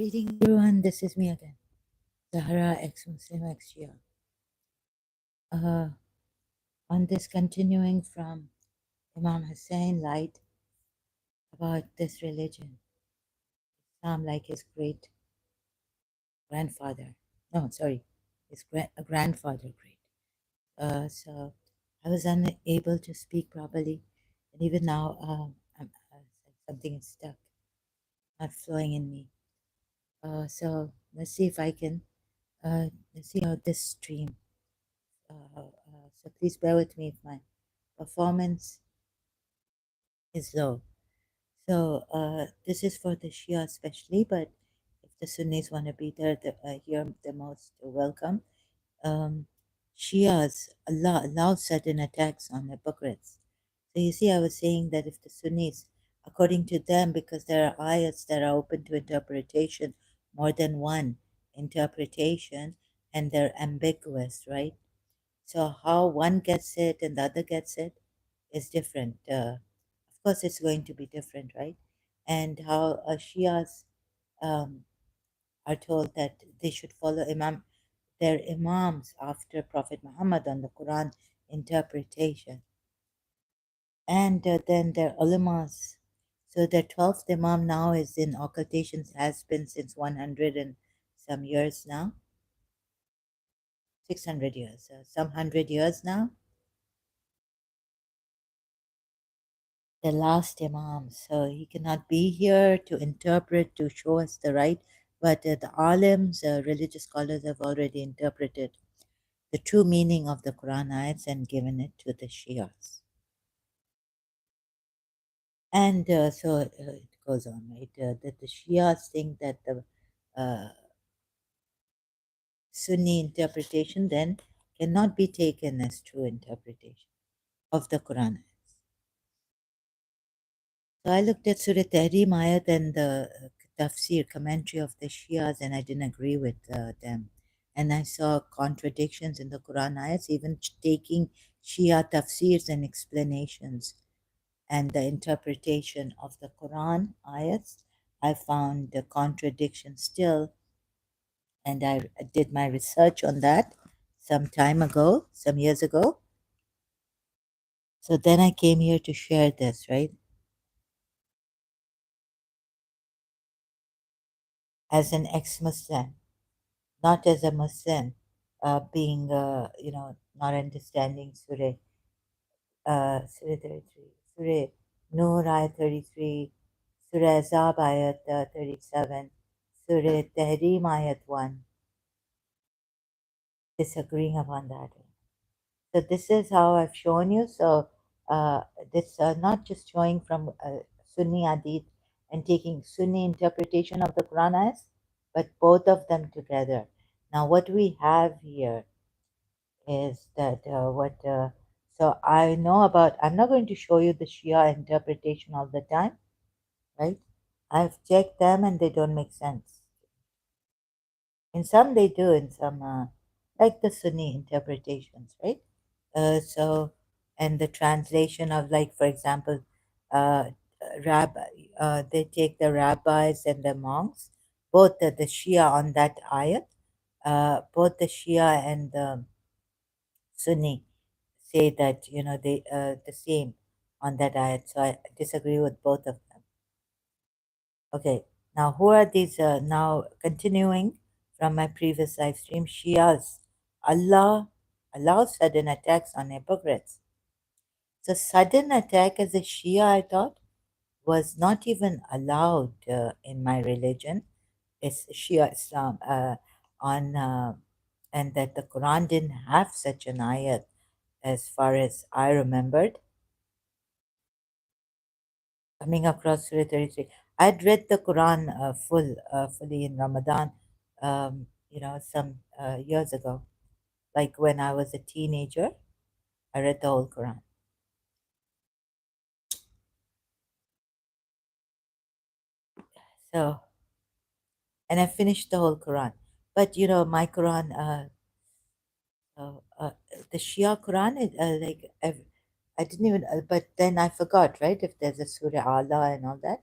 Greeting everyone, this is me again, Zahra, ex-Muslim, ex-Shia. On this continuing from Imam Hussein light about this religion, Islam like his great grandfather. No, sorry, his grandfather great. So I was unable to speak properly, and even now something is stuck, not flowing in me. So let's see if I can, let's see how this stream. So please bear with me if my performance is low. So this is for the Shia especially, but if the Sunnis want to be there, here the most welcome. Shias allow certain attacks on hypocrites. So you see, I was saying that if the Sunnis, according to them, because there are ayats that are open to interpretation, more than one interpretation, and they're ambiguous, right? So how one gets it and the other gets it is different. Of course, it's going to be different, right? And how Shias um, are told that they should follow their imams after Prophet Muhammad on the Quran interpretation, and then their ulamas. So their 12th imam now is in occultations, has been since 100 and some years now, 600 years, some 100 years now. The last Imam, so he cannot be here to interpret, to show us the right. But the alims, religious scholars, have already interpreted the true meaning of the Quran ayats and given it to the Shias. And so it goes on, right? That the Shias think that the Sunni interpretation then cannot be taken as true interpretation of the Quran. So I looked at Surah Tahrim ayat and the tafsir commentary of the Shias, and I didn't agree with them. And I saw contradictions in the Quran ayats, even taking Shia tafsirs and explanations and the interpretation of the Quran ayats. I found the contradiction still, and I did my research on that some time ago, some years ago. So then I came here to share this, right? As an ex-Muslim, not as a Muslim, being, not understanding Surah 33, Surah Nur ayat 33, Surah Azab ayat 37, Surah Tahrim ayat 1, disagreeing upon that. So this is how I've shown you. So this not just showing from Sunni Hadith and taking Sunni interpretation of the Quran as, but both of them together. Now what we have here is that so I know about, I'm not going to show you the Shia interpretation all the time, right? I've checked them and they don't make sense. In some they do, in some like the Sunni interpretations, right? So and the translation of, like, for example, uh, they take the rabbis and the monks, both the Shia on that ayat, both the Shia and the Sunni say that they the same on that ayat. So I disagree with both of them. Okay, now who are these? Now continuing from my previous live stream, Shias. Allah allows sudden attacks on hypocrites. So sudden attack as a Shia, I thought, was not even allowed in my religion. It's Shia Islam on and that the Quran didn't have such an ayat as far as I remembered. Coming across Surah 33, I'd read the Quran fully in Ramadan, some years ago. Like when I was a teenager, I read the whole Quran. So, and I finished the whole Quran. But my Quran, the Shia Quran, I didn't even, but then I forgot, right? If there's a Surah Allah and all that.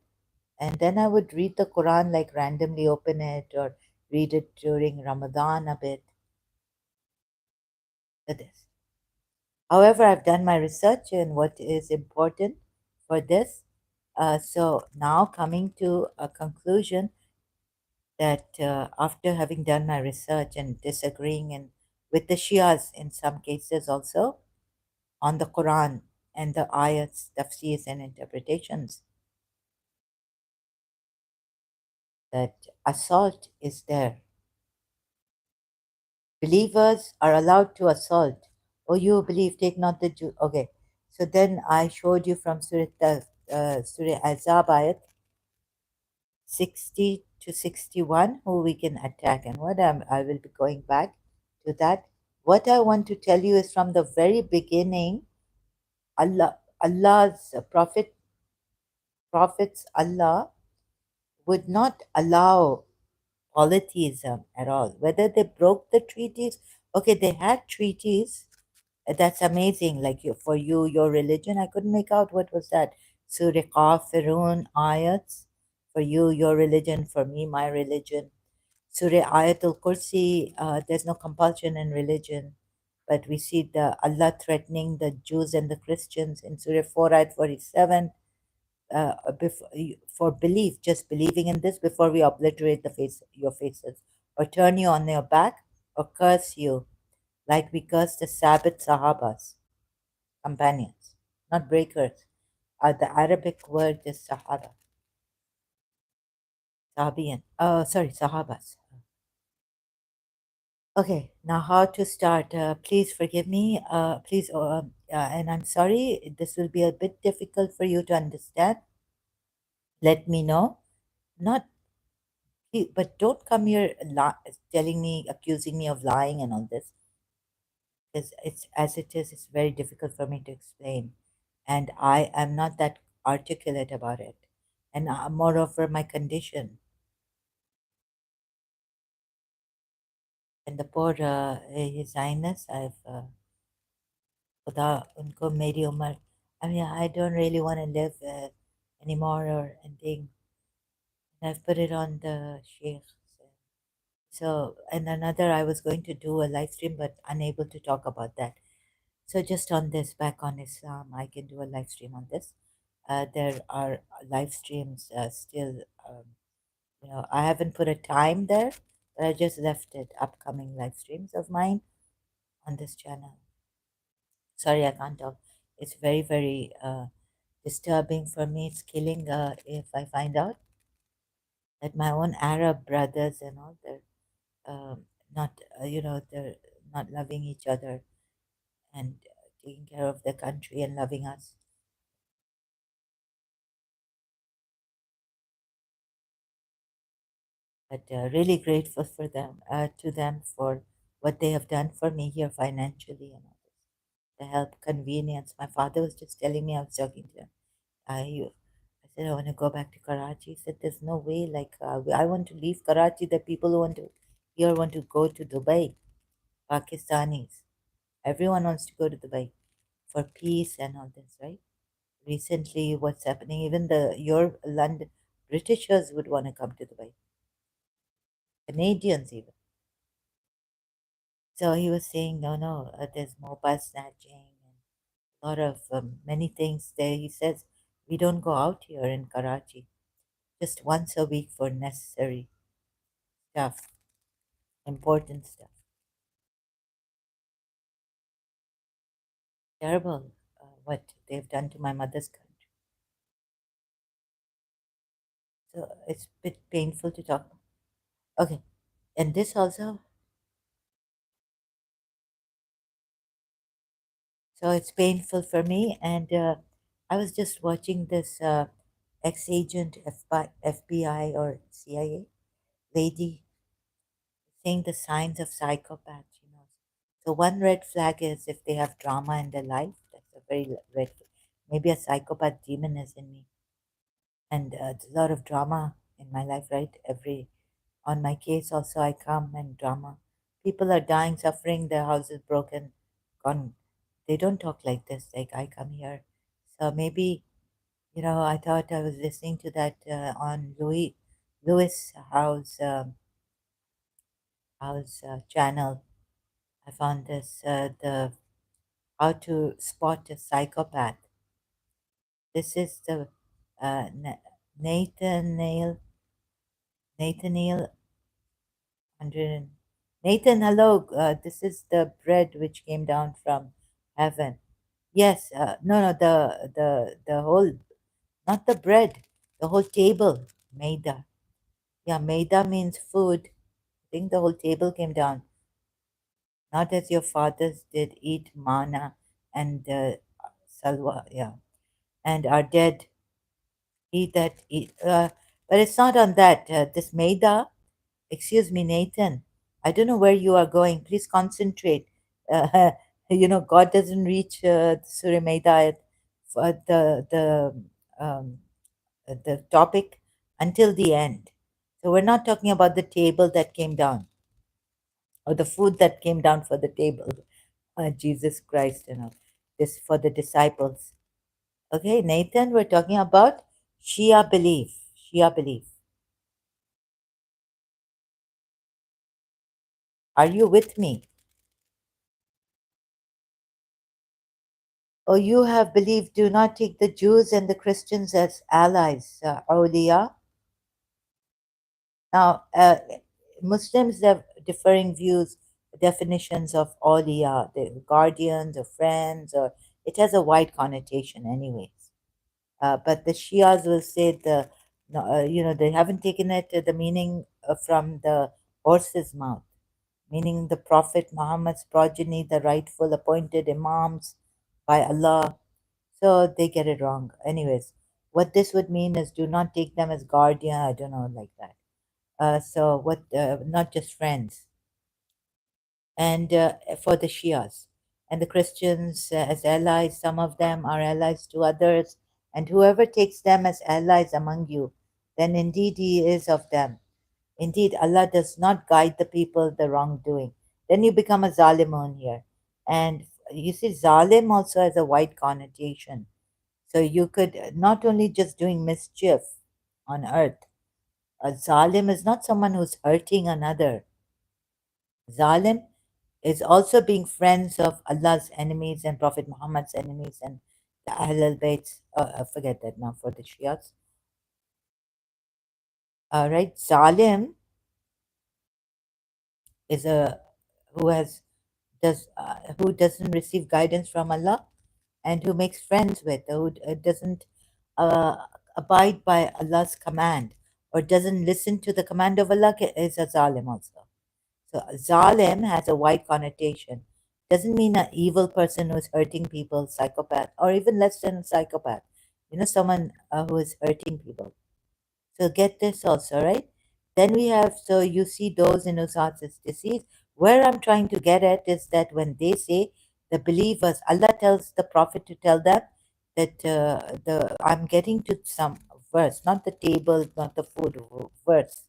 And then I would read the Quran, like randomly open it or read it during Ramadan a bit. For this. However, I've done my research in what is important for this. So now coming to a conclusion that after having done my research and disagreeing and with the Shias in some cases also on the Quran and the ayats, tafsirs and interpretations, that assault is there. Believers are allowed to assault. Oh, you believe, take not the Jew. Okay. So then I showed you from Surah Azab ayat 60 to 61 who we can attack and what I will be going back to that. What I want to tell you is from the very beginning, Allah's prophets, Allah would not allow polytheism at all. Whether they broke the treaties, okay, they had treaties. That's amazing. Like for you, your religion, I couldn't make out what was that. Surah Kafirun ayats. For you, your religion. For me, my religion. Surah Ayatul Kursi, there's no compulsion in religion, but we see the Allah threatening the Jews and the Christians in Surah 4 ayat 47 for belief, just believing in this before we obliterate your faces, or turn you on your back, or curse you, like we cursed the Sabbath Sahabas, companions, not breakers. The Arabic word is Sahaba, Sahabian. Oh, sorry, Sahabas. Okay, now how to start? Please forgive me. And I'm sorry, this will be a bit difficult for you to understand. Let me know. Not, but don't come here telling me, accusing me of lying and all this, because it's as it is. It's very difficult for me to explain, and I am not that articulate about it. And moreover, my condition and the poor His Highness, I've खुदा उनको मेरी उम्र I mean, I don't really want to live anymore or anything. And I've put it on the Sheikh. So, and another, I was going to do a live stream, but unable to talk about that. So, just on this, back on Islam, I can do a live stream on this. There are live streams still, I haven't put a time there, but I just left it upcoming live streams of mine on this channel. Sorry, I can't talk. It's very, very disturbing for me. It's killing if I find out that my own Arab brothers and all, they're not, they're not loving each other and taking care of the country and loving us. But really grateful for them, to them for what they have done for me here financially and all this. The help, convenience. My father was just telling me, I was talking to him. I said, I want to go back to Karachi. He said, there's no way. Like, I want to leave Karachi. The people who want to here want to go to Dubai, Pakistanis. Everyone wants to go to Dubai for peace and all this, right? Recently, what's happening? Even your London Britishers would want to come to Dubai. Canadians even. So he was saying, no, no, there's mobile snatching and a lot of many things there. He says, we don't go out here in Karachi just once a week for necessary stuff, important stuff. Terrible what they've done to my mother's country. So it's a bit painful to talk about. Okay, and this also, so it's painful for me. And I was just watching this ex-agent FBI or CIA lady saying the signs of psychopaths. So one red flag is if they have drama in their life. That's a very red flag. Maybe a psychopath demon is in me. And there's a lot of drama in my life, right? On my case also I come and drama. People are dying, suffering, their house is broken, gone. They don't talk like this, like I come here. So maybe, I thought I was listening to that on Lewis House channel. I found this the how to spot a psychopath. This is the Nathaniel Nathaniel 100. Nathan, hello. This is the bread which came down from heaven. Yes. No, no. The whole, not the bread. The whole table. Maida. Yeah, Maida means food. I think the whole table came down. Not as your fathers did eat manna and salwa. Yeah, and are dead. Eat that. Eat. But it's not on that. This Maida. Excuse me, Nathan. I don't know where you are going. Please concentrate. Uh, God doesn't reach Surah Maida for um, the topic until the end. So we're not talking about the table that came down or the food that came down for the table. Jesus Christ, this for the disciples. Okay, Nathan, we're talking about Shia belief. Shia belief. Are you with me? Oh, you have believed, do not take the Jews and the Christians as allies, awliya. Now, Muslims have differing views, definitions of awliya, the guardians or friends, or it has a wide connotation, anyways. But the Shias will say no, they haven't taken it the meaning from the horse's mouth, meaning the Prophet Muhammad's progeny, the rightful appointed imams by Allah. So they get it wrong. Anyways, what this would mean is do not take them as guardian. I don't know, like that. So what? Not just friends. And for the Shias and the Christians as allies, some of them are allies to others, and whoever takes them as allies among you, then indeed he is of them. Indeed, Allah does not guide the people the wrongdoing. Then you become a zalimun here. And you see, zalim also has a wide connotation. So you could not only just doing mischief on earth. A zalim is not someone who's hurting another. Zalim is also being friends of Allah's enemies and Prophet Muhammad's enemies and the Ahl al-Bayt. I forget that now for the Shias. Right? Zalim is a who has who doesn't receive guidance from Allah and who makes friends with, who doesn't uh, abide by Allah's command or doesn't listen to the command of Allah is a zalim also. So zalim has a wide connotation. Doesn't mean an evil person who's hurting people, psychopath, or even less than psychopath. Someone who is hurting people. So get this also, right? Then we have, so you see those in whose hearts is disease. Where I'm trying to get at is that when they say the believers, Allah tells the Prophet to tell them that I'm getting to some verse, not the table, not the food verse,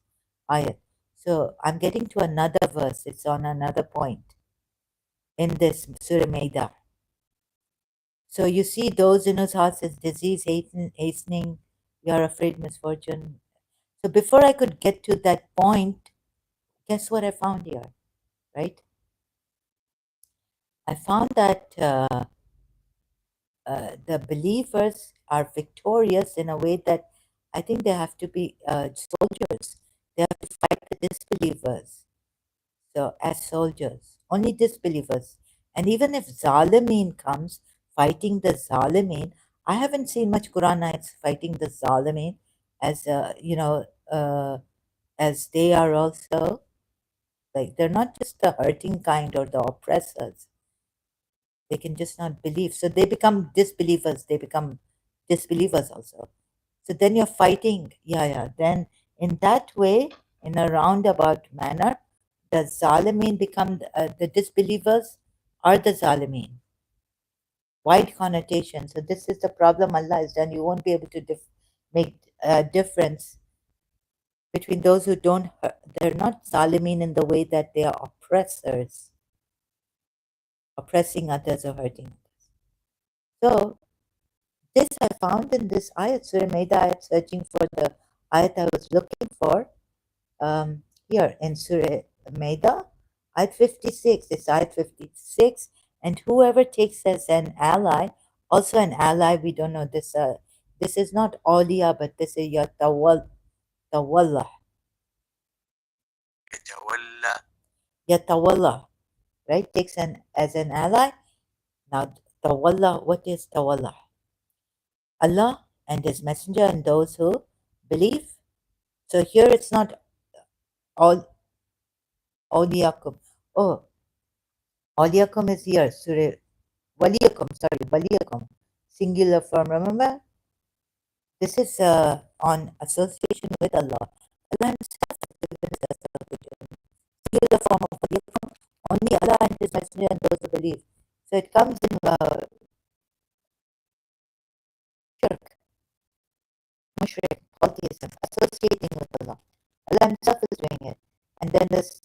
ayat. So I'm getting to another verse. It's on another point in this Surah Maida. So you see those in whose hearts is disease hastening, you are afraid misfortune. So before I could get to that point, guess what I found here, right? I found that the believers are victorious in a way that I think they have to be soldiers. They have to fight the disbelievers. So as soldiers, only disbelievers. And even if Zalimin comes fighting the Zalimin, I haven't seen much Quran ayats fighting the Zalimin as as they are also. Like they're not just the hurting kind or the oppressors. They can just not believe. So they become disbelievers. They become disbelievers also. So then you're fighting. Yeah, yeah. Then in that way, in a roundabout manner, the Zalimin become the disbelievers are the Zalimin. Wide connotation. So this is the problem Allah has done. You won't be able to make a difference between those who don't, they're not Zalimin in the way that they are oppressors oppressing others or hurting others. So this I found in this ayat, Surah Maida ayat, searching for the ayat I was looking for. Here in Surah Maida, ayat 56, it's ayat 56, and whoever takes as an ally, also an ally, we don't know this, this is not awliya, but this is yatawallah, yatawallah, right? Takes an as an ally. Now, tawallah, what is tawallah? Allah and His Messenger and those who believe. So here it's not all awliyakum. Oh, awliyakum is here. Surah waliyakum, sorry, waliyakum. Singular form. Remember, this is on association with Allah. Allah Himself has given us a singular form of waliyakum. Only Allah and His Messenger and those who believe. So it comes in shirk, mushrik, polytheism, associating with Allah. Allah Himself is doing it. And then this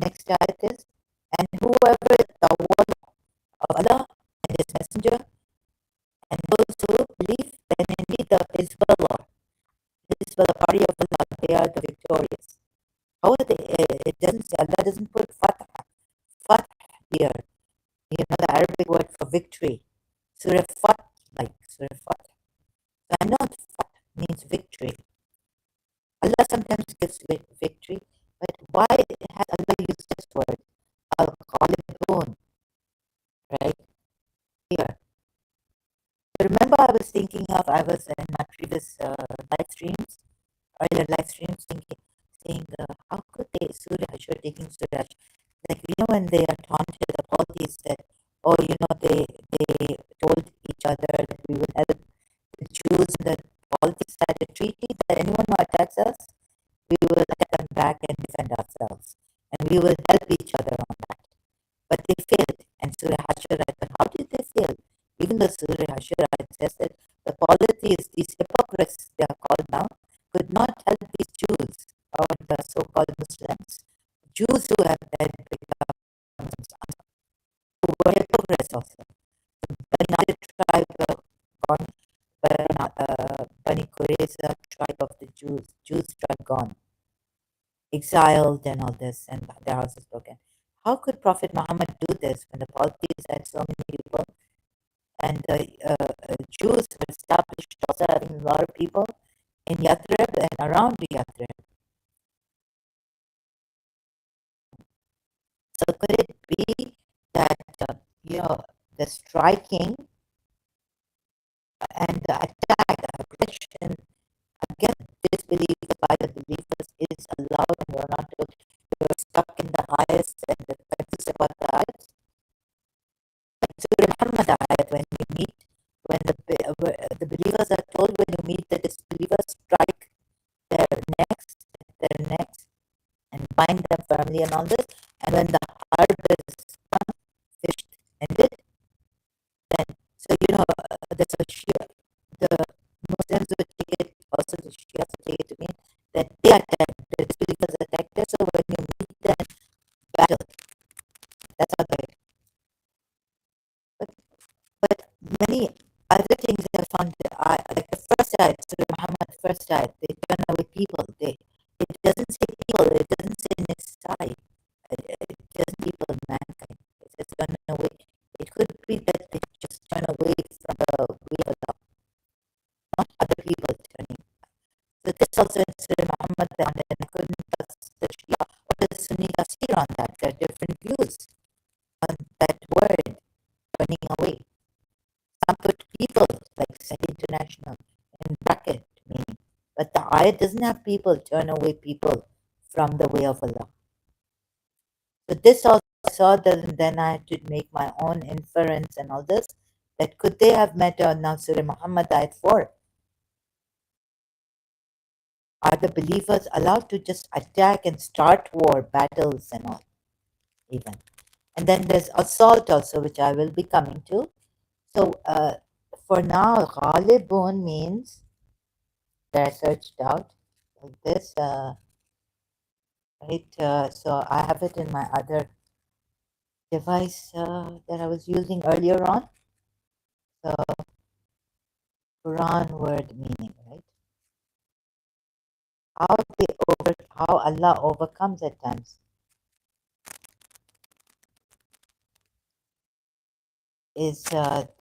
next ayat is, and whoever is tawallah of Allah and His Messenger and those who believe, then indeed the Hizballah, the party of Allah, they are the victorious. How are they? It doesn't say, Allah doesn't put fatah here. You know the Arabic word for victory. Surah Fat, like Surah Fat. So I know Fat means victory. Allah sometimes gives victory, but why has Allah used this word? Al-Ghalibun, right? Here. So remember I was thinking of, I was in my previous live streams, earlier live streams, saying, how could they, Surah Hashur, taking Surah Hashur, like, you know, when they are taunted, the polytheists said, oh, you know, they told each other that we will help the Jews, and the polytheists had a treaty that anyone who attacks us, we will attack them back and defend ourselves. And we will help each other on that. But they failed. And Surah Hashur, how did they fail? Even though Surah Hashur says that the polytheists, these hypocrites, they are called now, could not help these Jews or the so-called Muslims. Jews who have then become who were hypocrites also. Bani Nadir tribe gone, Bani Qurayza tribe of the Jews tribe gone, exiled and all this, and their houses broken. How could Prophet Muhammad do this when the polytheists had so many people and the Jews were established also having a lot of people in Yathrib and around Yathrib? So could it be that you know, the striking and the attack, the aggression against disbelief by the believers is allowed, and you're not you're stuck in the highest and the confused about the highest? Surah Muhammad ayat, when you meet, when the believers are told, when you meet the disbelievers, strike their necks, and bind them firmly and all this. And when the harb is fished, ended, then, so you know, that's a Shia. The Muslims would take it, also the Shias would take it to mean that they attack, the disbelievers attack them. So when you meet them, battle. That's how they. But many other things I found, like the first ayat, Surah Muhammad, first ayat, they turn away people. It doesn't say people, it doesn't say Nisai, it doesn't people, mankind. It says turn away. It could be that they just turn away from the way of Allah, not other people turning. So this also in Surah Muhammad, and I couldn't trust the Shia or the Sunni tafsir on that. There are different views on that word, turning away. Some put people, like say international, in bracket meaning. But the ayat doesn't have people, turn away people from the way of Allah. So this also saw that, and then I had to make my own inference and all this, that could they have met on now Surah Muhammad ayat 4? Are the believers allowed to just attack and start war, battles and all, even? And then there's assault also, which I will be coming to. So for now, Ghalibun means that I searched out like this, right? So I have it in my other device that I was using earlier on. So Quran word meaning, right? How Allah overcomes at times is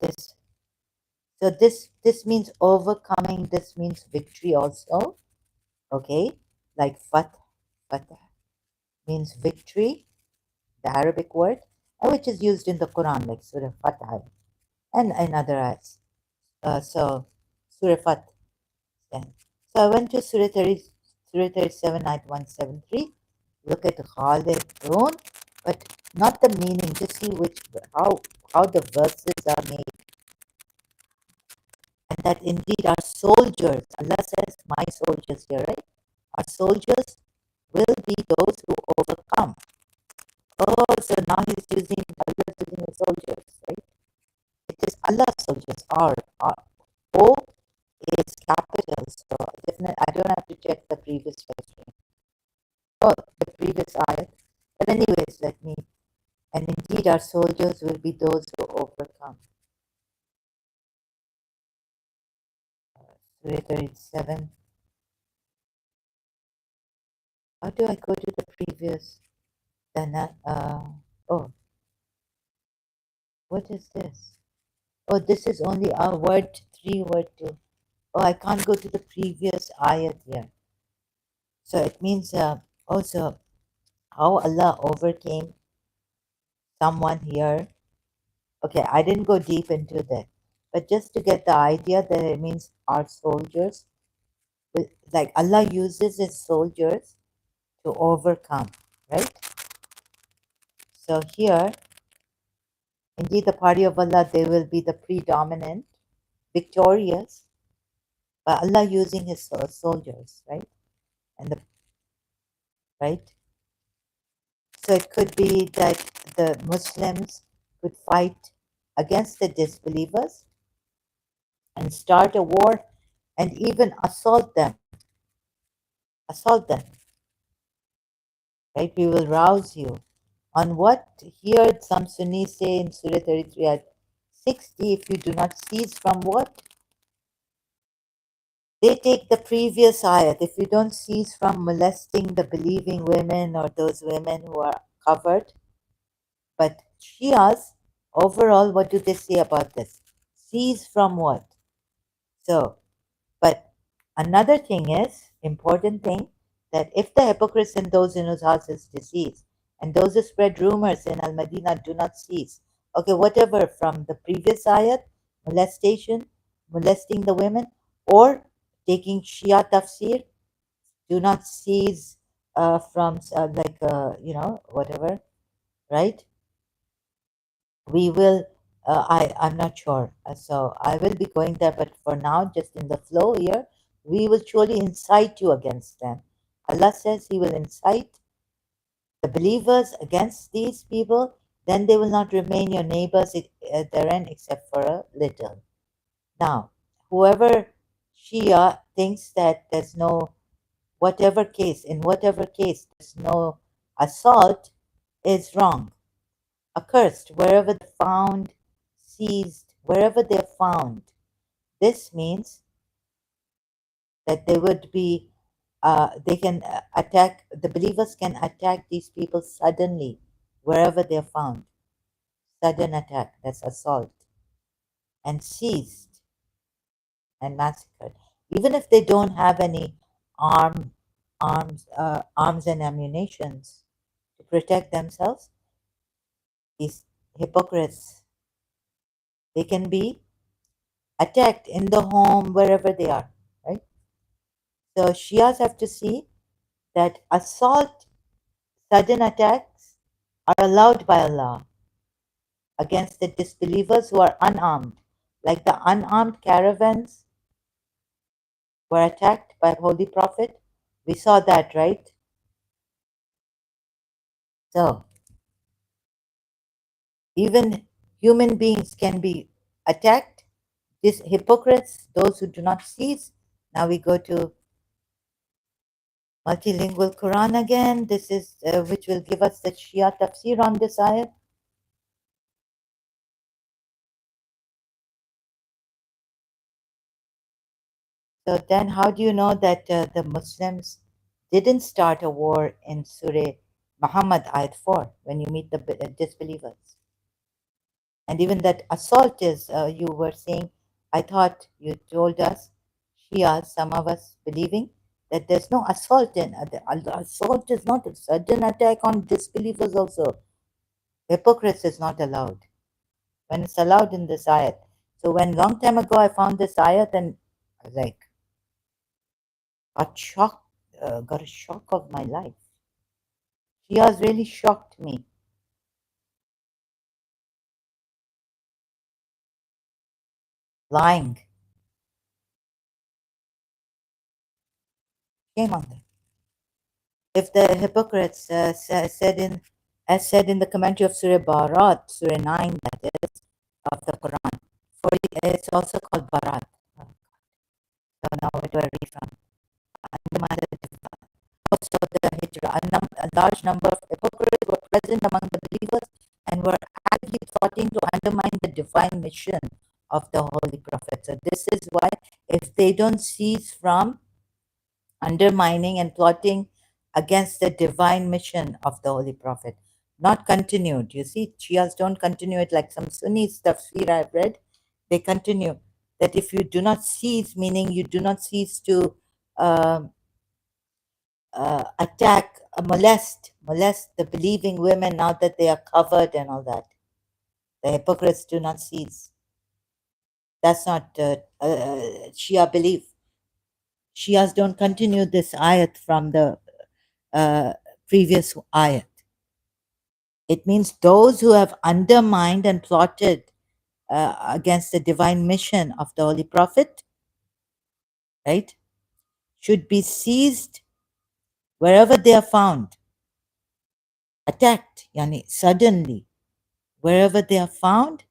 this. So this means overcoming. This means victory also. Okay, like fatah means victory, the Arabic word, which is used in the Quran, like Surah Fatah and in other ayats. So Surah Fatah. So I went to Surah 37, ayat 173. Look at Khalidun, but not the meaning. Just see how the verses are made, and that indeed our soldiers. Allah says, "My soldiers," here, right? Our soldiers will be those who overcome. Oh, so now Allah is using the soldiers, right? It is Allah's soldiers. Our O is capital, so definitely I don't have to check the previous question. Oh, the previous ayat. But anyways, and indeed our soldiers will be those who overcome. Surah 37. How do I go to the previous? Then, oh, what is this? Oh, this is only a word 3, word 2. Oh, I can't go to the previous ayat here. So it means also how Allah overcame someone here. Okay, I didn't go deep into that, but just to get the idea that it means our soldiers, like Allah uses his soldiers to overcome, right? So here, indeed, the party of Allah, they will be the predominant, victorious, but Allah using his soldiers, right? And the right. So it could be that the Muslims could fight against the disbelievers and start a war and even assault them, right? We will rouse you. On what here some Sunnis say in Surah 33 at 60, if you do not cease from what? They take the previous ayat. If you don't cease from molesting the believing women or those women who are covered, but Shias, overall, what do they say about this? Cease from what? So, but another thing is, important thing, that if the hypocrites in those in whose house is disease, and those who spread rumors in Al Madinah do not cease. Okay, whatever from the previous ayat, molestation, molesting the women, or taking Shia tafsir, do not cease from whatever, right? We will. I'm not sure. So I will be going there, but for now, just in the flow here, we will surely incite you against them. Allah says He will incite the believers against these people, then they will not remain your neighbors therein except for a little. Now, whoever Shia thinks that there's no, in whatever case, there's no assault is wrong. Accursed, wherever they're found, seized, wherever they're found. This means that they would be, they can attack, the believers can attack these people suddenly, wherever they're found. Sudden attack, that's assault. And seized and massacred. Even if they don't have any arm, arms and ammunitions to protect themselves, these hypocrites, they can be attacked in the home, wherever they are, right? So Shias have to see that assault, sudden attacks are allowed by Allah against the disbelievers who are unarmed. Like the unarmed caravans were attacked by Holy Prophet. We saw that, right? So even human beings can be attacked. These hypocrites, those who do not cease. Now we go to multilingual Quran again. This is which will give us the Shia tafsir on this ayat. So then, how do you know that the Muslims didn't start a war in Surah Muhammad Ayat 4 when you meet the disbelievers? And even that assault is, you were saying, I thought you told us, Shias, some of us believing that there's no assault in the assault is not a sudden attack on disbelievers also. Hypocrites is not allowed. When it's allowed in this ayat. So when long time ago I found this ayat and I was like, got shocked, got a shock of my life. Shias really shocked me. Lying. Shame on them. If the hypocrites said in, as said in the commentary of Surah Barat, Surah 9, that is, of the Quran, it's also called Barat. So now where do I read from? Also, the Hijrah, a large number of hypocrites were present among the believers and were actively plotting to undermine the divine mission of the Holy Prophet. So this is why, if they don't cease from undermining and plotting against the divine mission of the Holy Prophet. Not continued. You see, Shias don't continue it like some Sunni tafsir I've read. They continue that if you do not cease, meaning you do not cease to um attack, molest the believing women now that they are covered and all that. The hypocrites do not cease. That's not Shia belief. Shias don't continue this ayat from the uh, previous ayat. It means those who have undermined and plotted against the divine mission of the Holy Prophet, right, should be seized wherever they are found, attacked, yani suddenly, wherever they are found,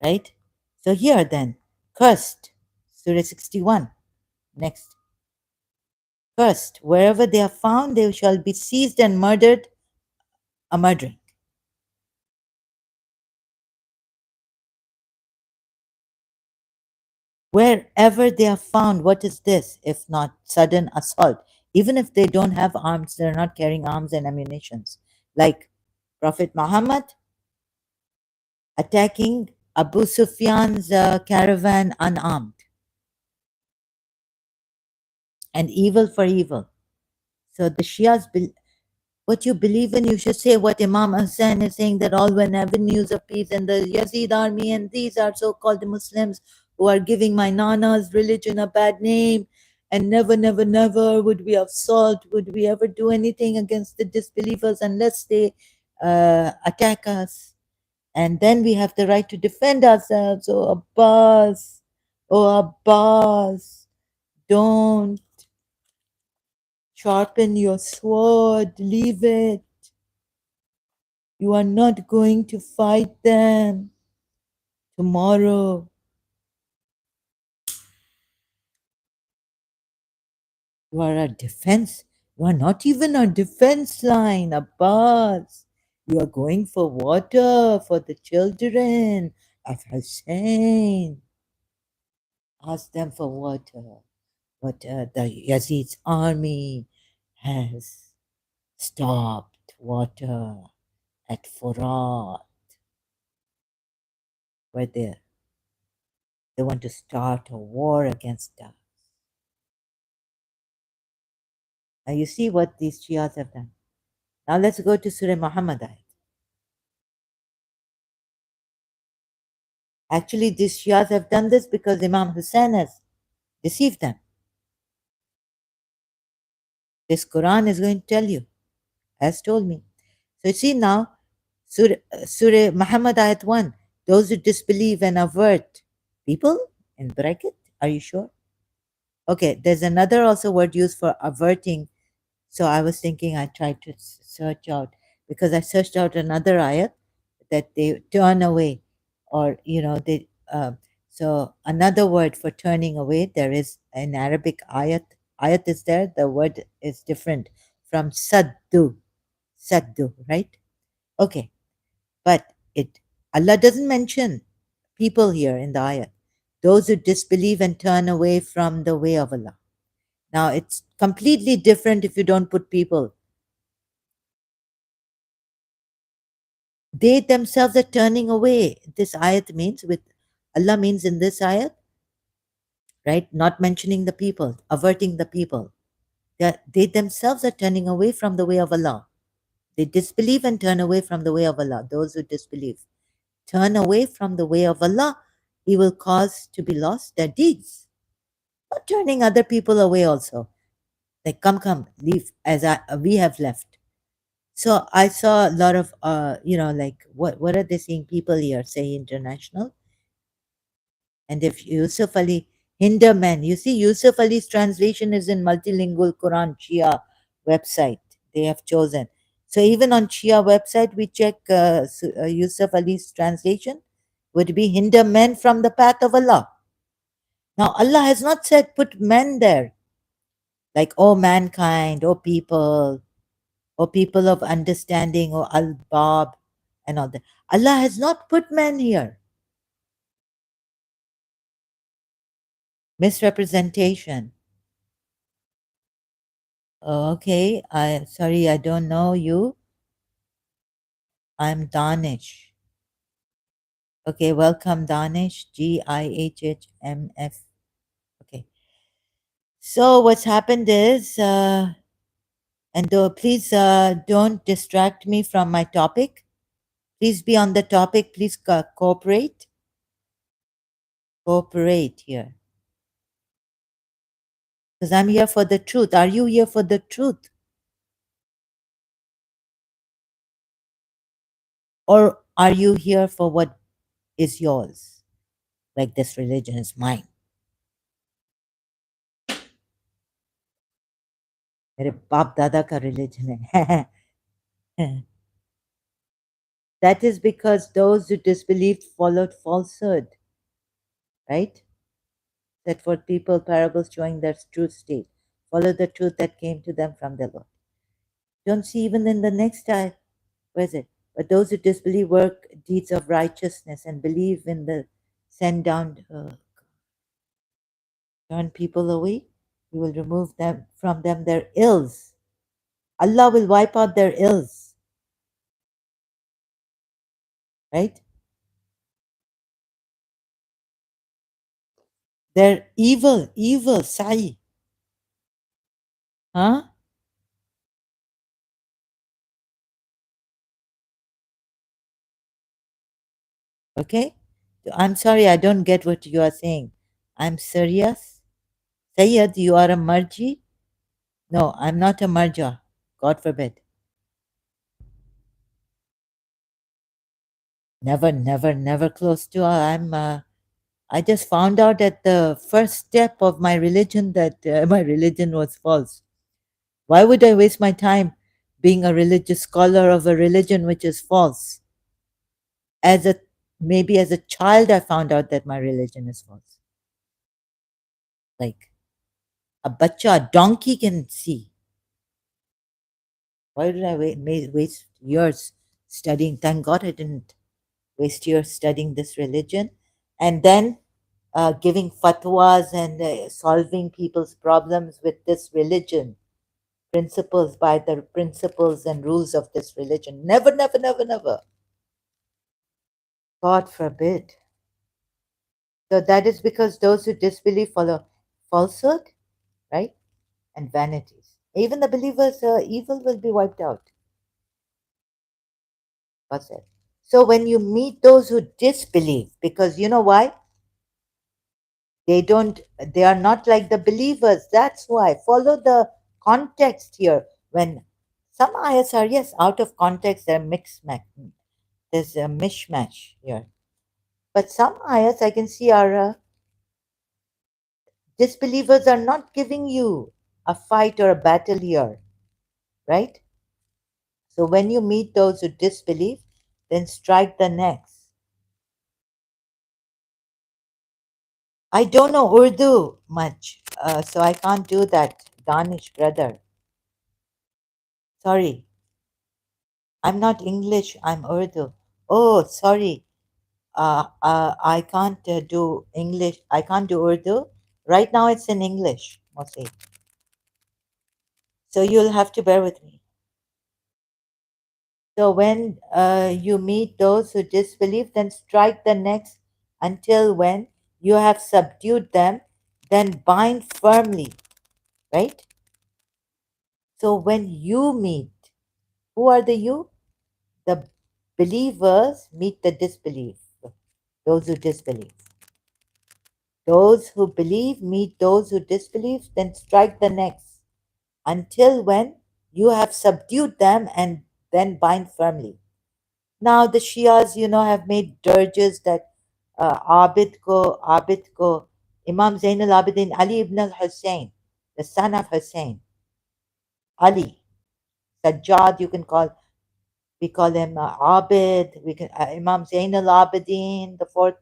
right? So here then, cursed, Surah 61, next. Cursed, wherever they are found, they shall be seized and murdered, a murdering. Wherever they are found, what is this if not sudden assault? Even if they don't have arms, they're not carrying arms and ammunitions. Like Prophet Muhammad attacking Abu Sufyan's caravan unarmed, and evil for evil. So the Shias, what you believe in, you should say what Imam Hussain is saying, that all were avenues of peace, and the Yazid army, and these are so-called Muslims who are giving my Nana's religion a bad name, and never, never, never would we assault, would we ever do anything against the disbelievers unless they attack us. And then we have the right to defend ourselves. Oh Abbas, don't sharpen your sword, leave it. You are not going to fight them tomorrow. You are a defense. You are not even a defense line, Abbas. You are going for water for the children of Hussein. Ask them for water. But the Yazid's army has stopped water at Furat, where they want to start a war against us. Now you see what these Shias have done. Now let's go to Surah Muhammad. Actually, these Shias have done this because Imam Hussein has deceived them. This Quran is going to tell you, has told me. So you see now, Surah Muhammad Ayat 1, those who disbelieve and avert people, in bracket, are you sure? Okay, there's another also word used for averting. So I was thinking I tried to search out, because I searched out another ayat that they turn away, or they. So another word for turning away, there is in Arabic ayat. Ayat is there. The word is different from saddu. Saddu, right? Okay, but Allah doesn't mention people here in the ayat. those who disbelieve and turn away from the way of Allah. Now, it's completely different if you don't put people. They themselves are turning away. This ayat means, with Allah means in this ayat, right? Not mentioning the people, averting the people. That they themselves are turning away from the way of Allah. They disbelieve and turn away from the way of Allah. Those who disbelieve turn away from the way of Allah, He will cause to be lost their deeds. Not turning other people away also. Like, come, leave as we have left. So I saw a lot of, like, what are they saying? People here say international. And if Yusuf Ali, hinder men, you see, Yusuf Ali's translation is in multilingual Quran Shia website. They have chosen. So even on Shia website, we check Yusuf Ali's translation would be hinder men from the path of Allah. Now Allah has not said put men there, like oh mankind, or people of understanding, or al-bab and all that. Allah has not put men here. Misrepresentation. Okay, sorry, I don't know you. I'm Danish. Okay, welcome Danish. Gihhmf. Okay. So what's happened is, please don't distract me from my topic. Please be on the topic. Please cooperate. Cooperate here. Because I'm here for the truth. Are you here for the truth? Or are you here for what is yours? Like this religion is mine. मेरे बाप दादा का religion है. That is because those who disbelieved followed falsehood, right? That for people, parables showing their true state. Follow the truth that came to them from the Lord. Don't see even in the next ayah. Where is it? But those who disbelieve work deeds of righteousness and believe in the send down, turn people away. He will remove them from them their ills. Allah will wipe out their ills, right? Their evil, sa'i. Huh? Okay? I'm sorry, I don't get what you are saying. I'm serious. Sayyid, you are a marji? No, I'm not a marja. God forbid. Never close to. I just found out at the first step of my religion that my religion was false. Why would I waste my time being a religious scholar of a religion which is false? As a Maybe as a child, I found out that my religion is false. Like a bacha, a donkey can see. Why did I waste years studying? Thank God I didn't waste years studying this religion. And then giving fatwas and solving people's problems with this religion, principles, by the principles and rules of this religion. Never. God forbid. So that is because those who disbelieve follow falsehood, right? And vanities. Even the believers' evil will be wiped out. What's that? So when you meet those who disbelieve, because you know why? They are not like the believers. That's why. Follow the context here. When some ayahs are, yes, out of context, they're mixed. There's a mishmash here. But some ayahs I can see are disbelievers are not giving you a fight or a battle here, right? So when you meet those who disbelieve, then strike the necks. I don't know Urdu much, so I can't do that, Danish brother. Sorry. I'm not English, I'm Urdu. Oh, sorry. I can't do English. I can't do Urdu. Right now it's in English mostly. So you'll have to bear with me. So when you meet those who disbelieve, then strike the necks until when you have subdued them, then bind firmly, right? So when you meet, who are the you? The believers meet the disbelief, those who disbelieve. Those who believe meet those who disbelieve, then strike the necks until when you have subdued them and then bind firmly. Now the Shias, have made dirges that Abid ko, Imam Zain al-Abidin Ali ibn al-Hussein, the son of Hussein, Ali, Sajjad, we call him Abid, we can Imam Zain al-Abidin, the fourth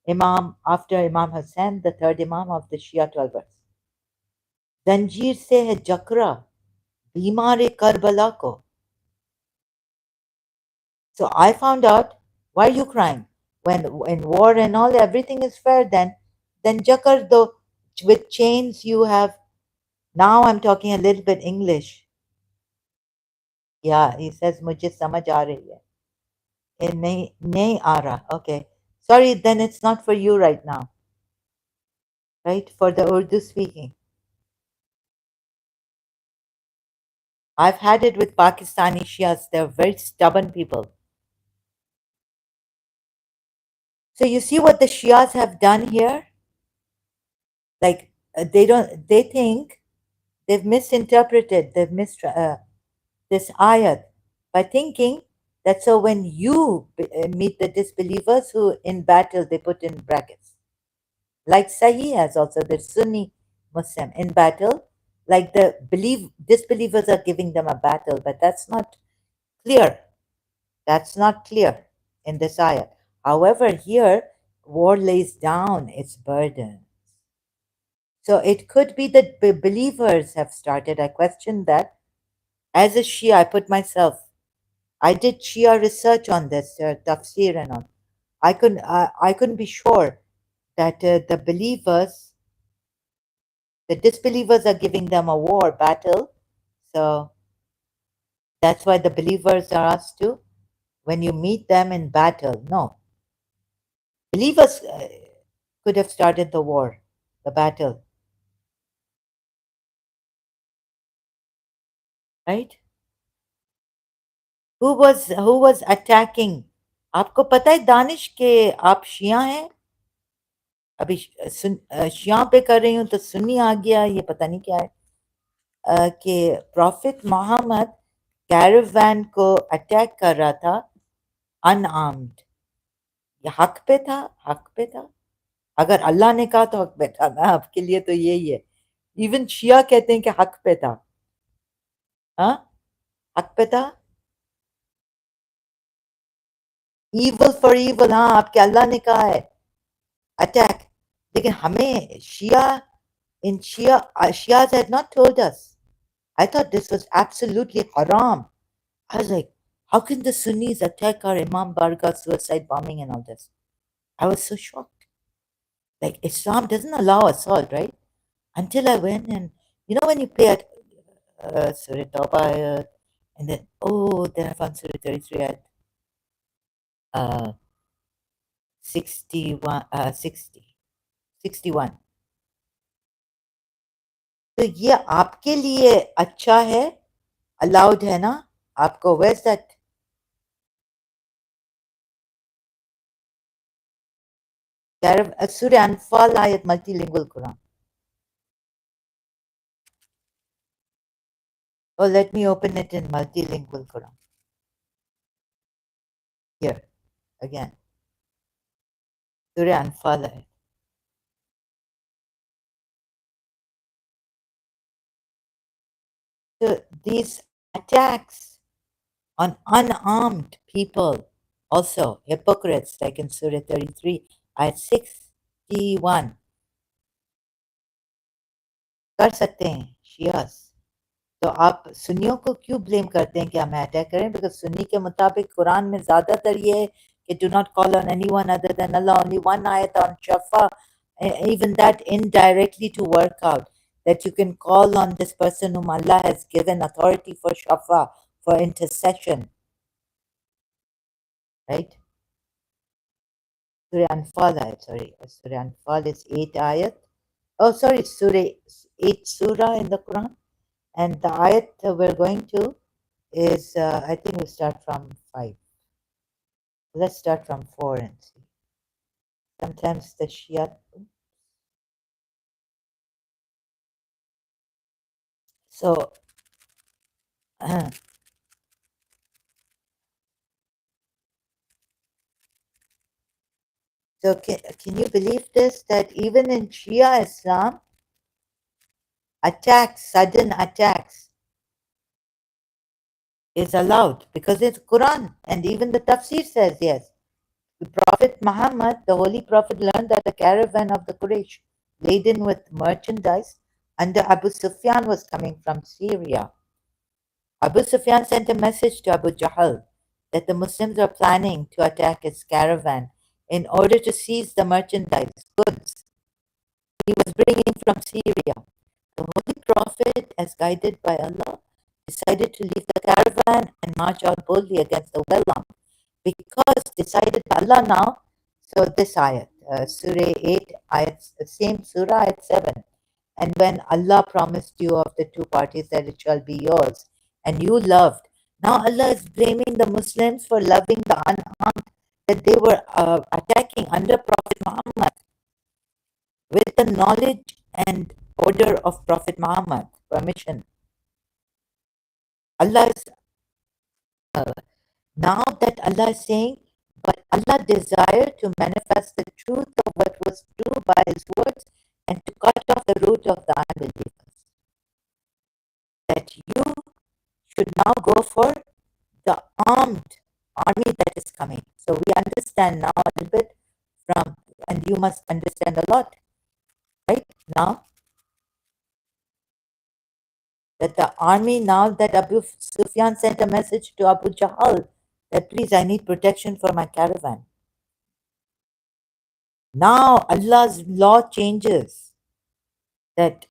Imam after Imam Hussein, the third Imam of the Shia 12ers. जंजीर से है जकरा बीमार Karbala को. So I found out, why are you crying? When in war and all, everything is fair then Jakar, though, with chains you have. Now I'm talking a little bit English. Yeah, he says, मुझे समझ आ रही है. नहीं आ रहा. Okay. Sorry, then it's not for you right now. Right? For the Urdu speaking. I've had it with Pakistani Shias. They're very stubborn people. So you see what the Shias have done here? Like they think they've misinterpreted, this ayat by thinking that so when you meet the disbelievers who in battle, they put in brackets, like Sahih has also the Sunni Muslim in battle, like the disbelievers are giving them a battle, but that's not clear. That's not clear in this ayat. However, here war lays down its burden. So it could be that believers have started. I question that. As a Shia, I put myself. I did Shia research on this, tafsir and all. I couldn't be sure that the believers, the disbelievers are giving them a war battle. So that's why the believers are asked to, when you meet them in battle. No, believers could have started the war, the battle, right? Who was attacking? आपको पता है दानिश के आप शिया हैं? अभी शिया पे कर रही हूँ तो सुन्नी आ गया, ये पता नहीं क्या है. कि प्रॉफिट मोहम्मद कैरावान को अटैक कर रहा था अनआर्म्ड. ये हक पे था, हक पे था. अगर अल्लाह ने कहा तो हक पे था ना, आपके लिए तो यही है. इवन शिया कहते हैं कि हक पे था. हाँ, हक पे था. ईवल फॉर ईवल, हाँ, आपके अल्लाह ने कहा है अटैक. लेकिन हमें शिया in Shias had not told us. I thought this was absolutely haram. I was like, how can the Sunnis attack our Imam Barga suicide bombing and all this? I was so shocked. Like, Islam doesn't allow assault, right? Until I went and, when you play at Surah Tawbah, and then, then I found Surah 33 at uh, 61, 61. तो ये आपके लिए अच्छा है, allowed है ना आपको? Where's that? Surah Anfal ayat, multilingual Quran. Oh, let me open it in multilingual Quran. Here, again. Surah Anfal ayat. So these attacks on unarmed people, also hypocrites, like in Surah 33, ayat 61, कर सकते हैं शियास. तो आप सुन्नियों को क्यों blame करते हैं कि हमें अटैक करें? बिकॉज सुन्नी के मुताबिक कुरान में ज़्यादातर ये है do not call on anyone other than Allah. Only one ayat on shafa, even that indirectly to work out that you can call on this person whom Allah has given authority for shafa, for intercession, right? Surah Anfal, sorry, Surah Anfal is 8 ayat. Oh, sorry, Surah 8 surah in the Quran. And the ayat we're going to is, I think we start from 5. Let's start from 4 and see. Sometimes the Shia. So, so can you believe this? That even in Shia Islam, attacks, sudden attacks, is allowed because it's Quran, and even the tafsir says yes. The Prophet Muhammad, the Holy Prophet, learned that a caravan of the Quraysh laden with merchandise under Abu Sufyan was coming from Syria. Abu Sufyan sent a message to Abu Jahl that the Muslims are planning to attack his caravan in order to seize the merchandise goods he was bringing from Syria. The Holy Prophet, as guided by Allah, decided to leave the caravan and march out boldly against the well armed. Because decided by Allah now, so this ayat, Surah 8, ayat, same Surah, ayat 7. And when Allah promised you of the two parties that it shall be yours, and you loved, now Allah is blaming the Muslims for loving the unarmed that they were attacking under Prophet Muhammad with the knowledge and order of Prophet Muhammad, permission. Allah is, now that Allah is saying, but Allah desired to manifest the truth of what was true by His words and to cut off the root of the unbelievers. That you should now go for the armed army that is coming. So we understand now a little bit from, and you must understand a lot, right? Now that the army, now that Abu Sufyan sent a message to Abu Jahl that please, I need protection for my caravan. Now Allah's law changes that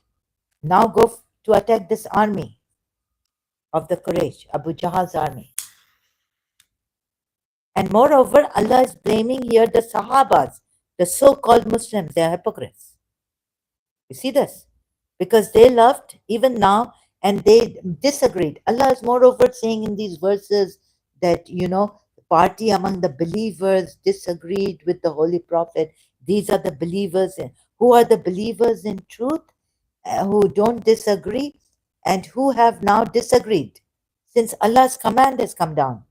now go to attack this army of the Quraysh, Abu Jahal's army. And moreover, Allah is blaming here the Sahabas, the so-called Muslims, they are hypocrites. You see this? Because they loved even now and they disagreed. Allah is moreover saying in these verses that, the party among the believers disagreed with the Holy Prophet. These are the believers. Who are the believers in truth? Who don't disagree and who have now disagreed since Allah's command has come down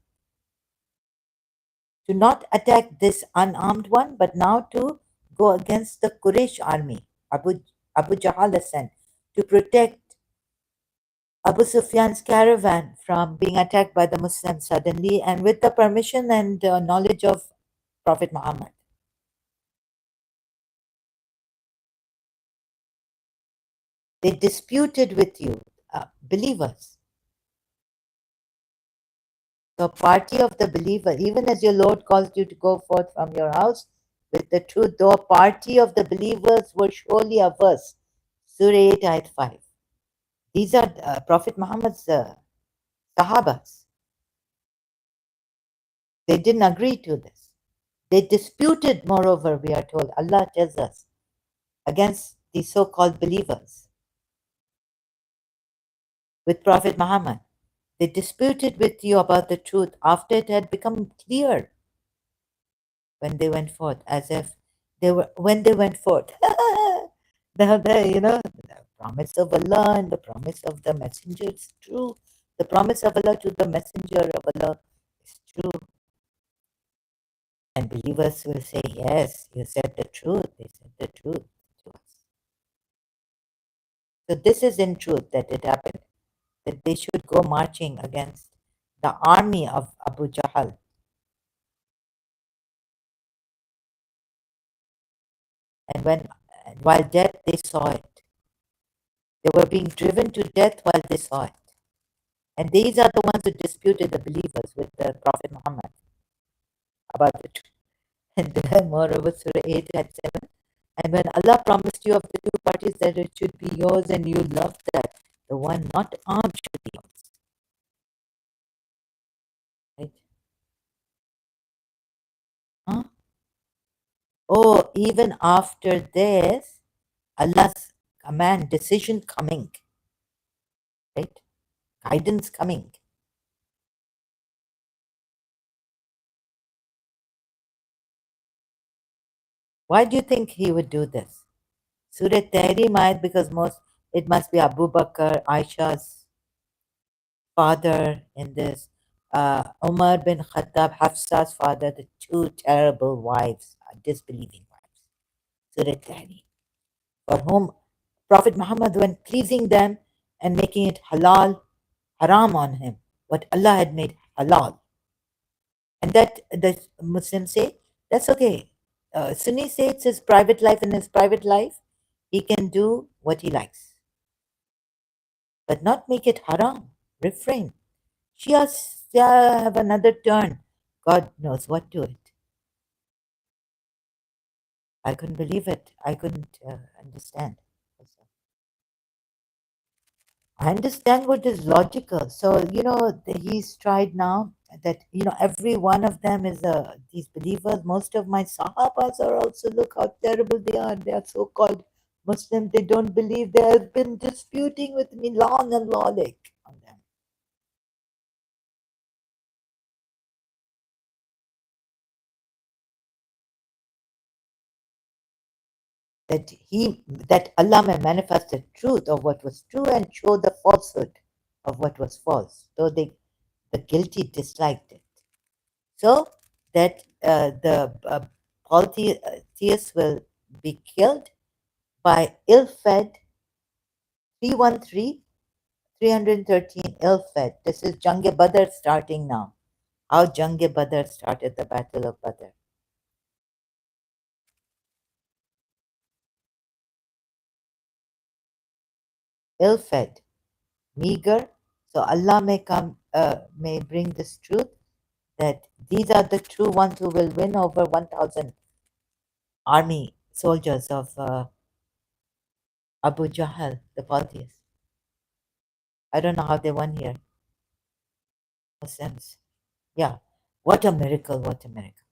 to not attack this unarmed one, but now to go against the Quraysh army. Abu Jahl has sent to protect Abu Sufyan's caravan from being attacked by the Muslims suddenly and with the permission and knowledge of Prophet Muhammad. They disputed with you, believers. The party of the believer, even as your Lord calls you to go forth from your house with the truth, though a party of the believers were surely averse. Surah 8, ayat 5. These are Prophet Muhammad's Sahabas. They didn't agree to this. They disputed, moreover, we are told, Allah tells us, against the so-called believers with Prophet Muhammad. They disputed with you about the truth after it had become clear when they went forth, as if when they went forth. The promise of Allah and the promise of the messenger is true. The promise of Allah to the messenger of Allah is true. And believers will say, yes, you said the truth. They said the truth to us. So this is in truth that it happened, that they should go marching against the army of Abu Jahl. And while death, they saw it. They were being driven to death while they saw it. And these are the ones who disputed the believers with the Prophet Muhammad. about it. And moreover, Surah 8 had 7. And when Allah promised you of the two parties that it should be yours and you loved that, the one not armed should be yours. Right? Huh? Oh, even after this, Allah's command, decision coming, right? Guidance coming. Why do you think he would do this? Surah Tahrim ayat, because most it must be Abu Bakr, Aisha's father in this, Umar bin Khattab, Hafsa's father, the two terrible wives, disbelieving wives. Surah Tahrim, for whom Prophet Muhammad, when pleasing them and making it halal, haram on him, what Allah had made halal. And that the Muslims say, that's okay. Sunni say it's his private life, and his private life, he can do what he likes, but not make it haram. Refrain. Shias have another turn. God knows what to it. I couldn't believe it. I couldn't understand. I understand what is logical. So, he's tried now that, every one of them is these believers. Most of my Sahabas are also, look how terrible they are. They are so called Muslims. They don't believe. They have been disputing with me long and lawless on them. That Allah may manifest the truth of what was true and show the falsehood of what was false. So the guilty disliked it. So that the polytheists will be killed by ill-fed 313, 313 ill-fed. This is Jang-e Badr starting now. How Jang-e Badr started, the Battle of Badr. Ill-fed, meager. So Allah may bring this truth that these are the true ones who will win over 1,000 army soldiers of Abu Jahl, the polytheists. I don't know how they won here. Muslims. Yeah. What a miracle, what a miracle.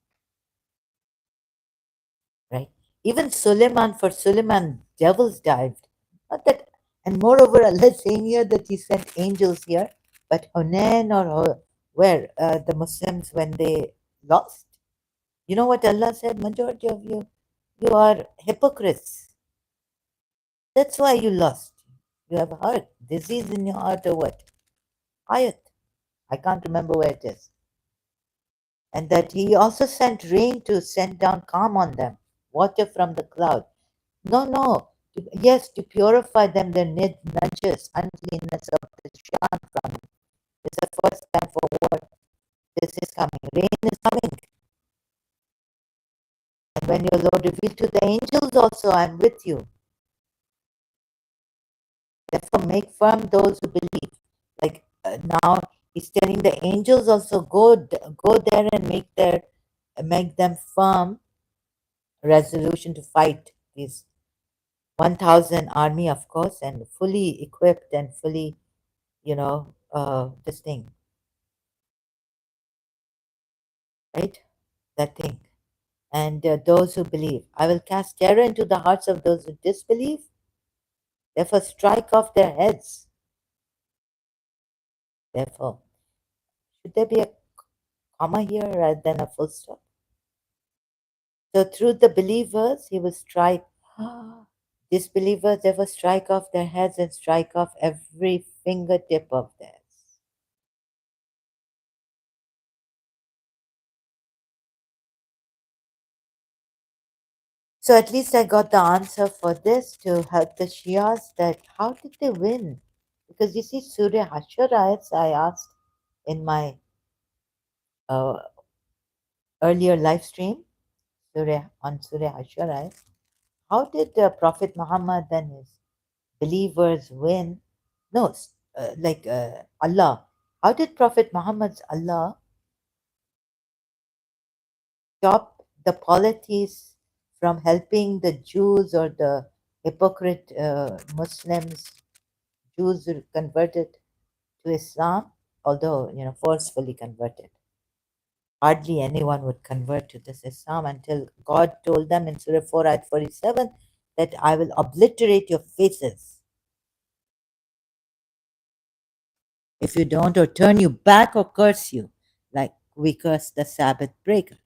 Right? Even Suleiman, for Suleiman, devils dived. Not that, and moreover, Allah is saying here that He sent angels here, but Hunain or where the Muslims, when they lost, you know what Allah said? Majority of you are hypocrites. That's why you lost. You have heart, disease in your heart or what? Ayat. I can't remember where it is. And that He also sent rain to send down calm on them, water from the cloud. No. Yes, to purify them, their najas, uncleanness of the shan from it. It's the first time for what this is coming. Rain is coming. And when your Lord revealed to the angels also, I'm with you. Therefore, make firm those who believe. Like now, He's telling the angels also go there and make them firm resolution to fight these 1,000 army, of course, and fully equipped and fully, this thing, right? That thing. And those who believe, I will cast terror into the hearts of those who disbelieve. Therefore, strike off their heads. Therefore, should there be a comma here rather than a full stop? So, through the believers, he will strike disbelievers, therefore, strike off their heads and strike off every fingertip of theirs. So at least I got the answer for this to help the Shias, that how did they win? Because you see, Surah Hashar I asked in my uh, earlier live stream, on Surah Hashar, how did Prophet Muhammad and his believers win? No, Allah. How did Prophet Muhammad's Allah stop the polities from helping the Jews or the hypocrite Muslims, Jews who converted to Islam, although forcefully converted. Hardly anyone would convert to this Islam until God told them in Surah 4 ayat 47 that I will obliterate your faces if you don't, or turn you back or curse you, like we curse the Sabbath breakers.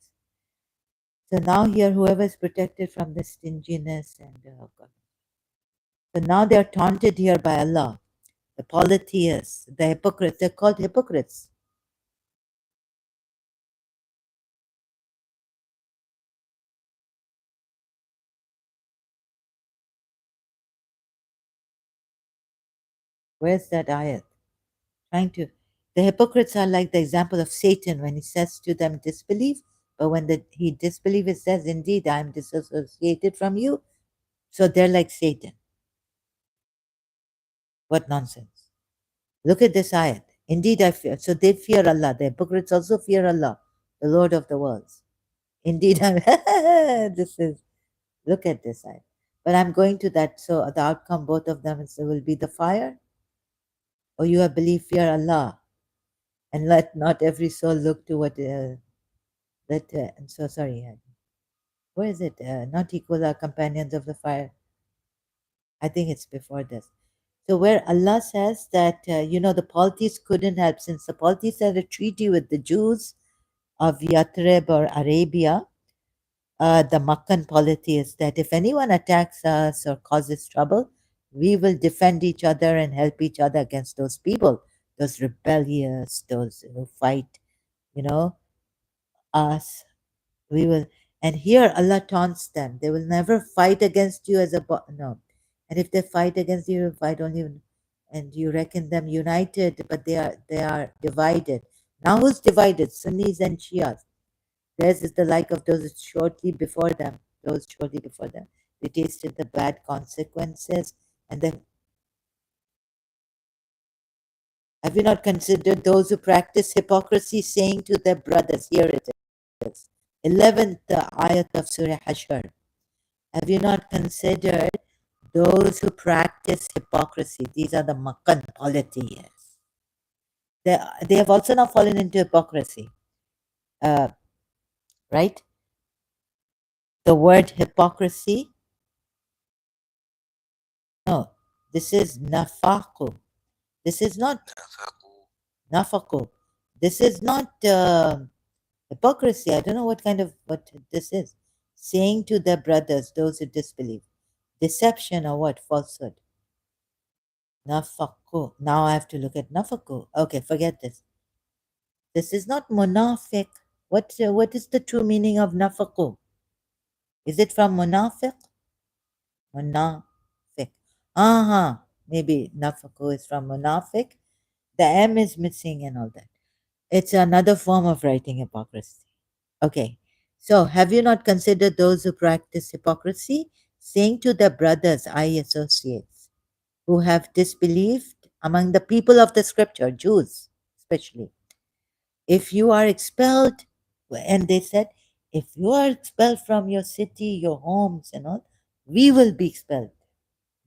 So now here, whoever is protected from the stinginess and so now they are taunted here by Allah. The polytheists, the hypocrites, they're called hypocrites. Where's that ayat? Trying to, the hypocrites are like the example of Satan when he says to them, disbelieve. But when he disbelieves, it says, indeed, I am disassociated from you. So they're like Satan. What nonsense. Look at this ayat. Indeed, I fear. So they fear Allah. The hypocrites also fear Allah, the Lord of the worlds. Indeed, I'm. This is. Look at this ayat. But I'm going to that. So the outcome, both of them, will be the fire. Or you have believed, fear Allah, and let not every soul look to what. Let. So sorry. Where is it? Not equal are companions of the fire. I think it's before this. So where Allah says that the polities couldn't help, since the polities had a treaty with the Jews of Yathrib or Arabia, the Makkan polytheists, that if anyone attacks us or causes trouble, we will defend each other and help each other against those people, those rebellious, those who fight, you know, us. We will, and here Allah taunts them. They will never fight against you as a no. And if they fight against you, fight only, and you reckon them united, but they are divided. Now who's divided? Sunnis and Shias. Theirs is the like of those shortly before them. Those shortly before them, they tasted the bad consequences. And then, have you not considered those who practice hypocrisy, saying to their brothers, here it is, 11th ayat of Surah Hashr. Have you not considered those who practice hypocrisy? These are the Makkan polytheists. They have also now fallen into hypocrisy, right? The word hypocrisy, no, this is nafaqu. This is not nafaqu. This is not hypocrisy. I don't know what this is. Saying to their brothers, those who disbelieve, deception or what? Falsehood. Nafaqu. Now I have to look at nafaqu. Okay, forget this. This is not munafiq. What is the true meaning of nafaqu? Is it from munafiq? Munafiq. Maybe nafaqu is from munafiq. The M is missing and all that. It's another form of writing hypocrisy. Okay. So have you not considered those who practice hypocrisy, saying to their brothers, I associates, who have disbelieved among the people of the scripture, Jews especially, if you are expelled, and they said, if you are expelled from your city, your homes, and all, we will be expelled.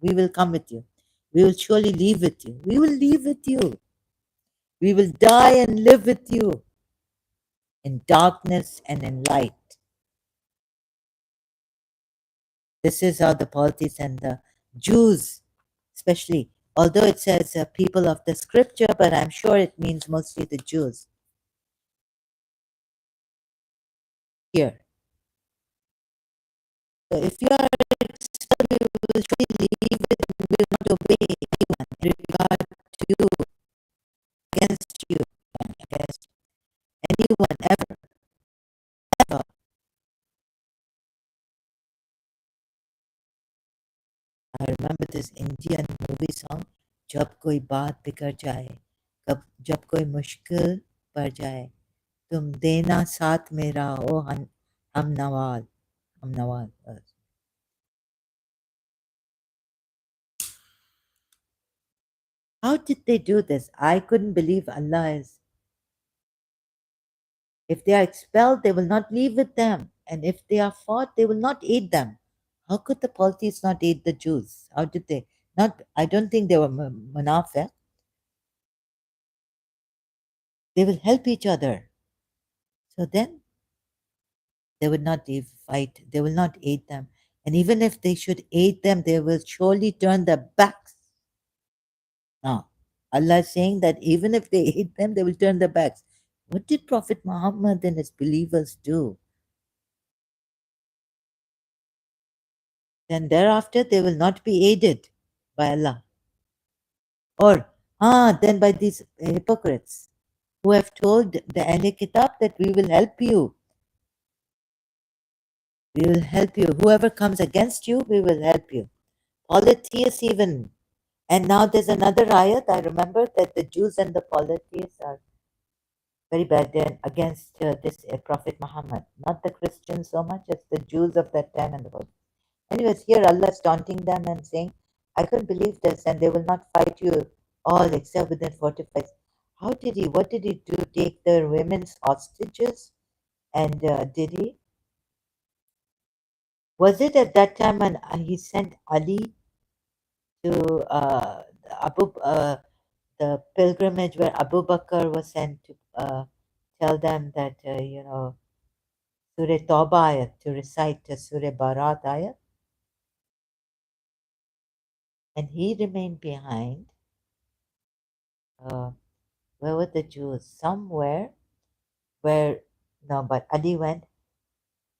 We will come with you. We will surely leave with you. We will leave with you. We will die and live with you in darkness and in light. This is how the politics and the Jews, especially, although it says people of the scripture, but I'm sure it means mostly the Jews here. So if you are expelled, we will surely leave with you. We will not obey anyone in regard to you, against you, against anyone ever. ever. I remember this Indian movie song, जब कोई बात बिगड़ जाए, जब कोई मुश्किल पड़ जाए, तुम देना साथ मेरा ओ हम नवाल, हम Nawal. How did they do this? I couldn't believe Allah is If they are expelled, they will not leave with them. And if they are fought, they will not aid them. How could the polytheists not aid the Jews? How did they? Not, I don't think they were munafiq. They will help each other. So then they would not fight. They will not aid them. And even if they should aid them, they will surely turn their backs. Now, Allah is saying that even if they aid them, they will turn their backs. What did Prophet Muhammad and his believers do? Then thereafter they will not be aided by Allah. Or, then by these hypocrites who have told the Ahl Kitab that we will help you. We will help you. Whoever comes against you, we will help you. Polytheists even. And now there's another ayat. I remember that the Jews and the polytheists are very bad then against this Prophet Muhammad. Not the Christians so much as the Jews of that time and the world. Anyways, here Allah is taunting them and saying, I couldn't believe this, and they will not fight you all except within 45. What did he do? Take the women's hostages? And did he? Was it at that time when he sent Ali to Abu, the pilgrimage where Abu Bakr was sent to tell them that, Surah Tawbah ayat, to recite Surah Barat ayat? And he remained behind. Where were the Jews? Somewhere where, no, but Ali went,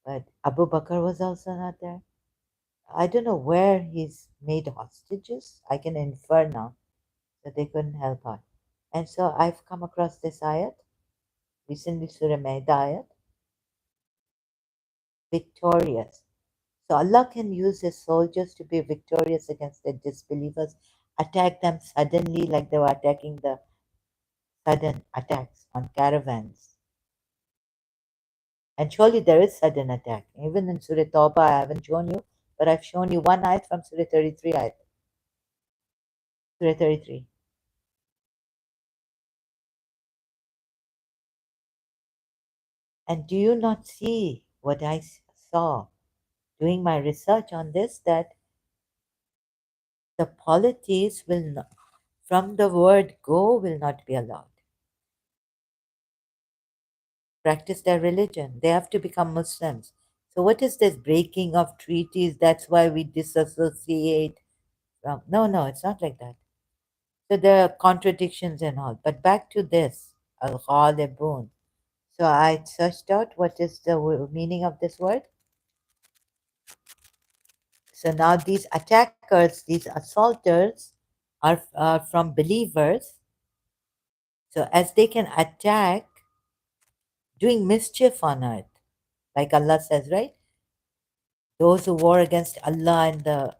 but Abu Bakr was also not there. I don't know where he's made hostages. I can infer now that they couldn't help out. And so I've come across this ayat, recently Surah Maida ayat, victorious. So Allah can use His soldiers to be victorious against the disbelievers, attack them suddenly like they were attacking the sudden attacks on caravans. And surely there is sudden attack. Even in Surah Tawbah, I haven't shown you, but I've shown you one ayat from Surah 33 ayat. Surah 33. And do you not see what I saw doing my research on this, that the polytheists will not, from the word go, will not be allowed. Practice their religion. They have to become Muslims. So what is this breaking of treaties? That's why we disassociate from. No, no, it's not like that. So there are contradictions and all. But back to this, al-ghalibun. So I searched out what is the meaning of this word. So now these attackers, these assaulters are from believers. So as they can attack, doing mischief on earth, like Allah says, right? Those who war against Allah and the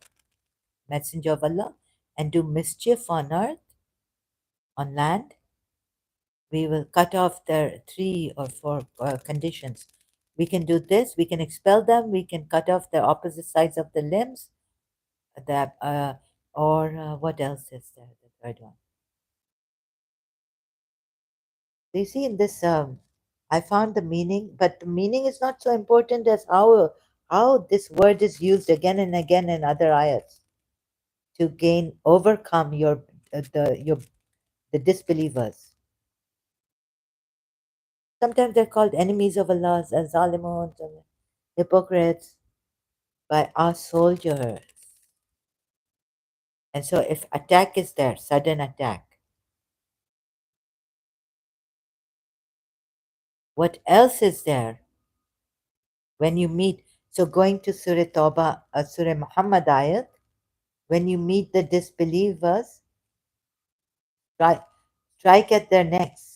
Messenger of Allah and do mischief on earth, on land, we will cut off their 3 or 4 conditions. We can do this, we can expel them, we can cut off the opposite sides of the limbs, that, or what else is there, the third one? So you see in this, I found the meaning, but the meaning is not so important as how this word is used again and again in other ayats to overcome the disbelievers. Sometimes they're called enemies of Allah, as zalimun, hypocrites, by our soldiers. And so if attack is there, sudden attack, what else is there when you meet? So going to Surah Tawbah, Surah Muhammad ayat, when you meet the disbelievers, strike, strike at their necks.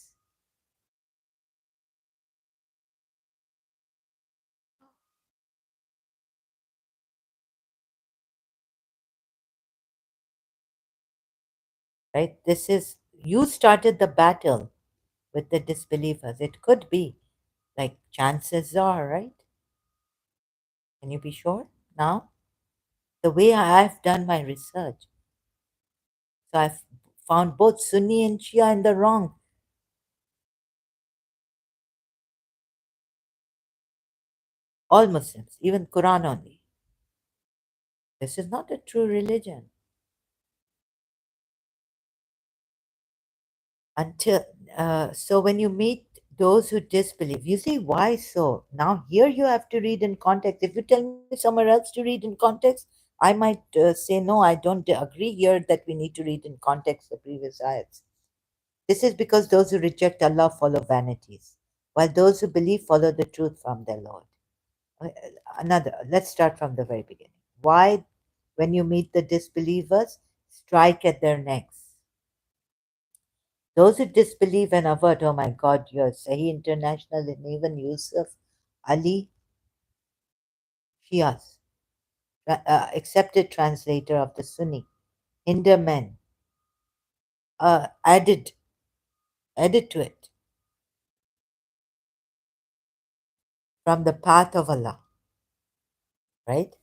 Right? This is, you started the battle with the disbelievers. It could be, like chances are, right? Can you be sure now? The way I've done my research. So I've found both Sunni and Shia in the wrong. All Muslims, even Quran only. This is not a true religion. Until so when you meet those who disbelieve, you see why so. Now here you have to read in context. If you tell me somewhere else to read in context, I might say no, I don't agree here that we need to read in context the previous ayats. This is because those who reject Allah follow vanities, while those who believe follow the truth from their Lord. Uh, Another, let's start from the very beginning. Why, when you meet the disbelievers, strike at their necks? Those who disbelieve and avert, oh my God, you're Sahih International and even Yusuf Ali Shias, accepted translator of the Sunni, Hindu men, added to it from the path of Allah, right?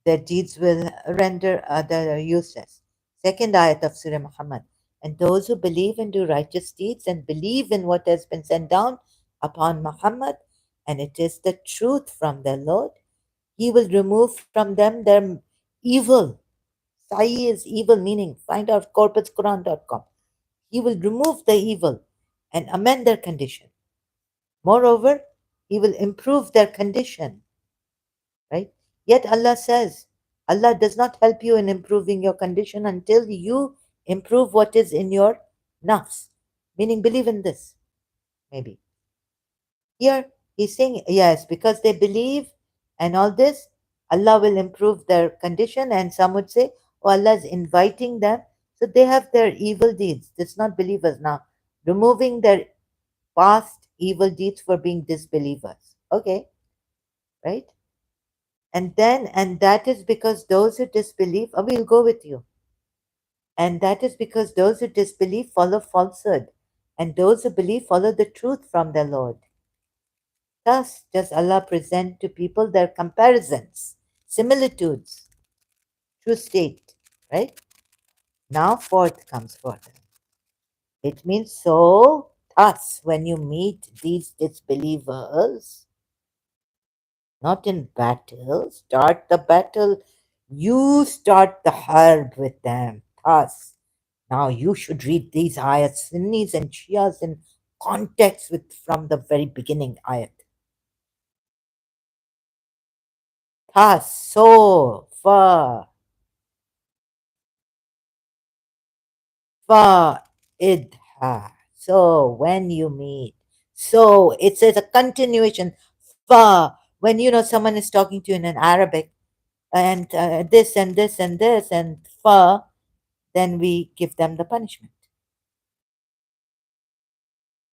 Their deeds will render other useless. Second ayat of Surah Muhammad. And those who believe and do righteous deeds and believe in what has been sent down upon Muhammad, and it is the truth from their Lord, He will remove from them their evil. Sai is evil meaning. Find out corpusquran.com. He will remove the evil and amend their condition. Moreover, He will improve their condition. Right? Yet Allah says, Allah does not help you in improving your condition until you improve what is in your nafs. Meaning, believe in this, maybe. Here, He's saying, yes, because they believe and all this, Allah will improve their condition. And some would say, oh, Allah is inviting them. So they have their evil deeds. It's not believers now. Removing their past evil deeds for being disbelievers. Okay, right? And that is because those who disbelieve, we'll go with you. And that is because those who disbelieve follow falsehood, and those who believe follow the truth from their Lord. Thus does Allah present to people their comparisons, similitudes, true state, right? Now, fourth comes further. It means so, thus, when you meet these disbelievers, not in battle, start the battle, you start the harb with them. Thus, now you should read these ayats, Sunnis and Shias, in context with from the very beginning ayat. Thus, so, idha. So when you meet, so it says a continuation. Fa, when you know someone is talking to you in an Arabic, and this and this and this and fa, then we give them the punishment.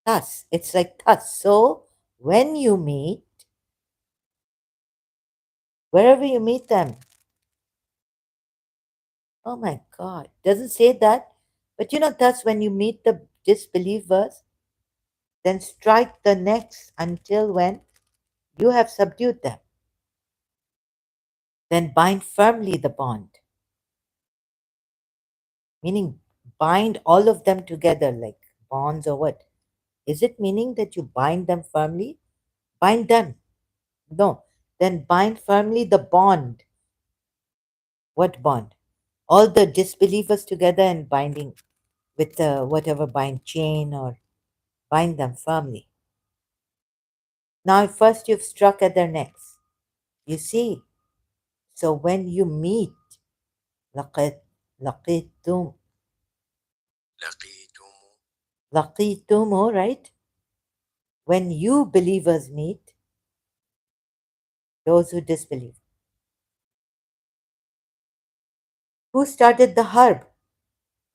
Thus, it's like thus. So when you meet, wherever you meet them, oh my God, doesn't say that, but thus when you meet the disbelievers, then strike the necks until when you have subdued them. Then bind firmly the bond, meaning bind all of them together like bonds or what? Is it meaning that you bind them firmly? Bind them. No. Then bind firmly the bond. What bond? All the disbelievers together and binding with whatever bind chain or bind them firmly. Now, first you've struck at their necks. You see, so when you meet, لقيت لقيتم لقيتم, right? When you believers meet those who disbelieve. Who started the harb?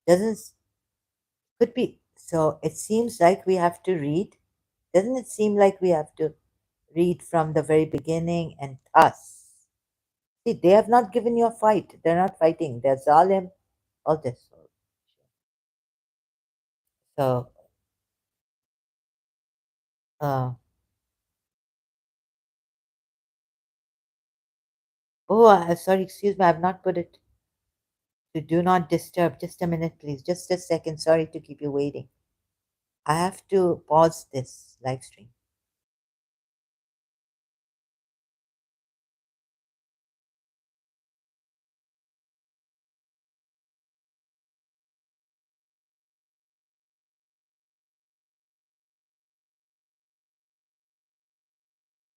Doesn't could be. So it seems like we have to read. Doesn't it seem like we have to read from the very beginning and us? See, they have not given you a fight. They're not fighting. They're zalim, all this. So, uh, oh, sorry, excuse me, I've not put it to do not disturb. Just a minute, please. Just a second. Sorry to keep you waiting. I have to pause this live stream.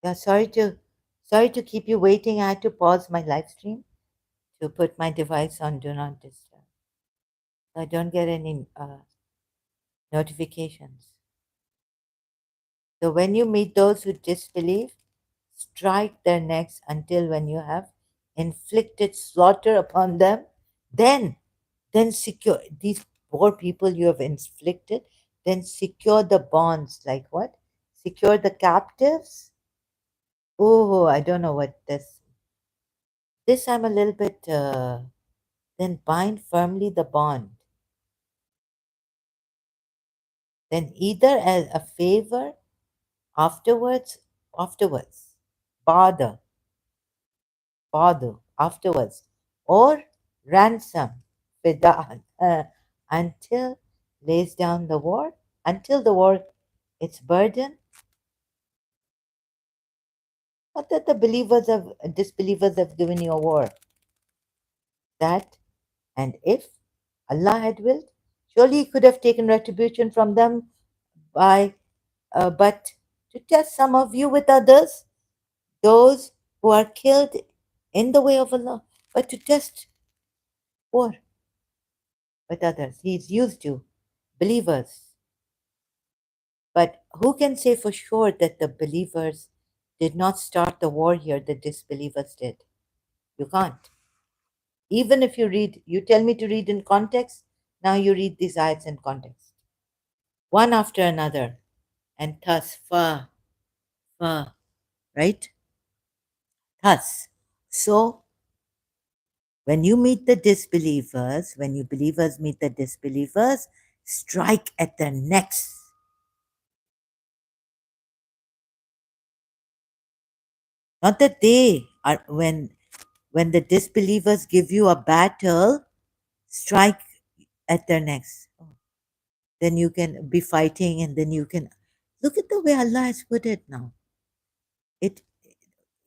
Yeah, sorry to keep you waiting. I had to pause my live stream to put my device on do not disturb. So I don't get any notifications. So when you meet those who disbelieve, strike their necks until when you have inflicted slaughter upon them, then then secure these poor people you have inflicted, then secure the bonds. Like what? Secure the captives? Oh, I don't know what this I'm a little bit then bind firmly the bond. Then either as a favor afterwards, bother, afterwards, or ransom, fida, until lays down the war, until the war its burden. Not that the disbelievers have given you a war. That, and if Allah had willed, surely He could have taken retribution from them by, but to test some of you with others, those who are killed in the way of Allah, but to test war with others. He's used to believers. But who can say for sure that the believers did not start the war here, the disbelievers did? You can't. Even if you tell me to read in context, now you read these ayats in context, one after another, and thus, right? Thus. So, when you meet the disbelievers, when you believers meet the disbelievers, strike at their necks. Not that they are, when the disbelievers give you a battle, strike at their necks. Then you can be fighting, and then you can look at the way Allah has put it now. It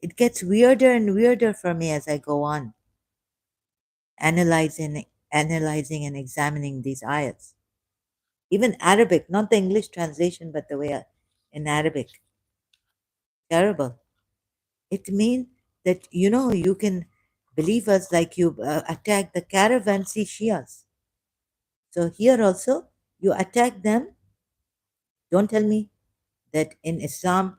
it gets weirder and weirder for me as I go on analyzing and examining these ayats. Even Arabic, not the English translation, but the way in Arabic. Terrible. It means that you can believe us like you attack the caravansi Shias. So here also you attack them. Don't tell me that in Islam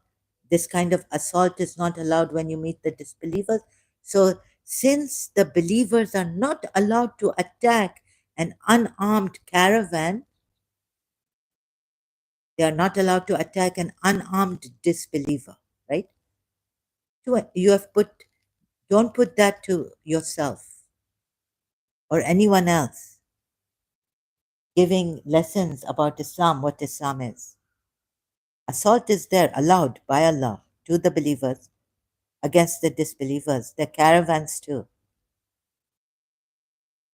this kind of assault is not allowed when you meet the disbelievers. So since the believers are not allowed to attack an unarmed caravan, they are not allowed to attack an unarmed disbeliever, right? You have put, don't put that to yourself or anyone else giving lessons about Islam, what Islam is. Assault is there, allowed by Allah to the believers against the disbelievers, the caravans too.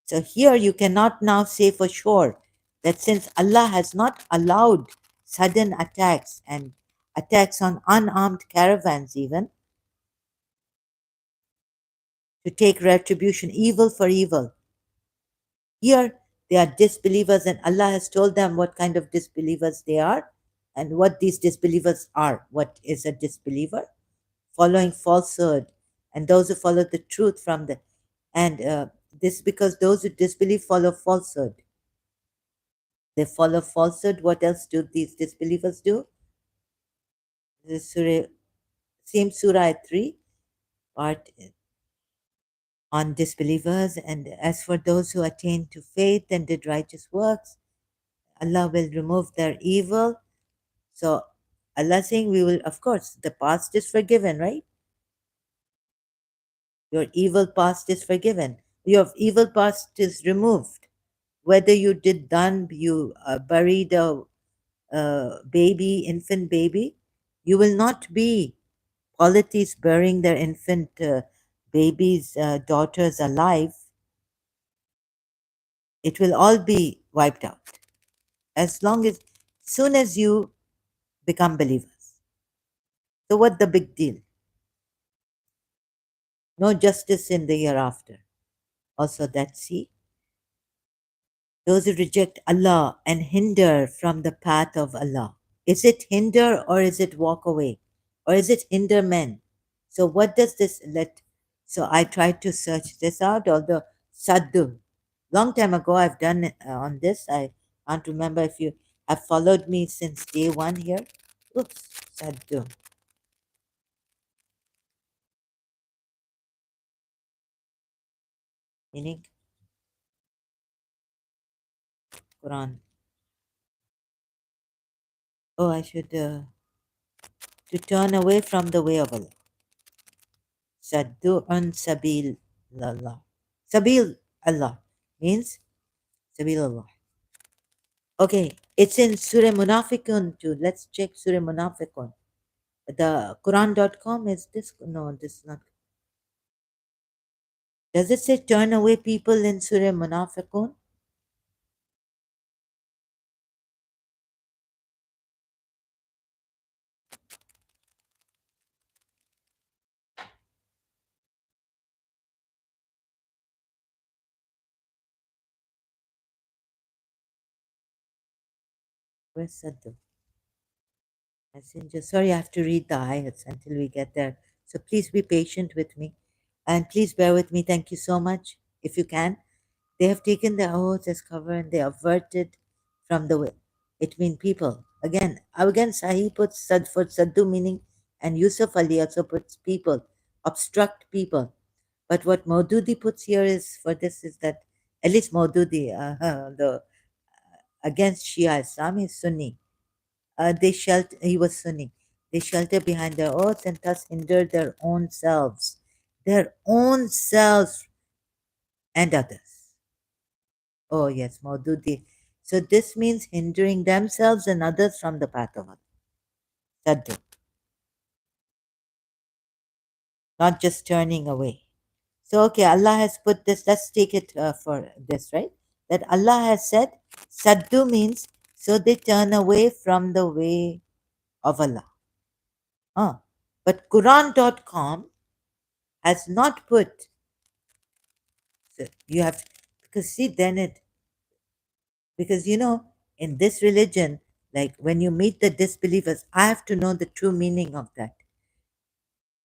So here you cannot now say for sure that since Allah has not allowed sudden attacks and attacks on unarmed caravans even to take retribution, evil for evil. Here they are disbelievers, and Allah has told them what kind of disbelievers they are and what these disbelievers are. What is a disbeliever? Following falsehood, and those who follow the truth from the and this because those who disbelieve follow falsehood. They follow falsehood. What else do these disbelievers do? The surah, same surah 3 part on disbelievers. And as for those who attained to faith and did righteous works, Allah will remove their evil. So Allah saying we will, of course, the past is forgiven, right? Your evil past is forgiven. Your evil past is removed. Whether you did done, you buried a baby, infant baby, you will not be polities burying their infant babies, daughters alive. It will all be wiped out as long as soon as you become believers. So what the big deal? No justice in the hereafter. Also that see, those who reject Allah and hinder from the path of Allah. Is it hinder or is it walk away? or is it hinder men? So what does this let? So I tried to search this out. Although saddu, long time ago I've done it, on this. I can't remember if you have followed me since day one here. Oops, saddu meaning Quran. Oh, I should to turn away from the way of Allah. Saddu an sabil Allah. Sabil Allah means sabil Allah. Okay, it's in Surah Munafiqun too. Let's check Surah Munafiqun. The Quran.com is this? No, this is not. Does it say turn away people in Surah Munafiqun? Where's Sadhu? Messenger. Sorry, I have to read the ayats until we get there. So please be patient with me. And please bear with me. Thank you so much. If you can. They have taken their oaths as cover and they averted from the way. It means people. Again, Sahih puts Sad for Sadhu meaning, and Yusuf Ali also puts people, obstruct people. But what Maududi puts here is for this is that at least Maududi, the against Shia Islam is Sunni. He was Sunni. They shelter behind their oaths and thus hinder their own selves and others. Oh yes, Maududi. So this means hindering themselves and others from the path of Allah. Sadhu, not just turning away. So okay, Allah has put this. Let's take it for this, right? That Allah has said, Sadhu means so they turn away from the way of Allah. Huh. But Quran.com has not put. So you have because see then it because in this religion, like when you meet the disbelievers, I have to know the true meaning of that.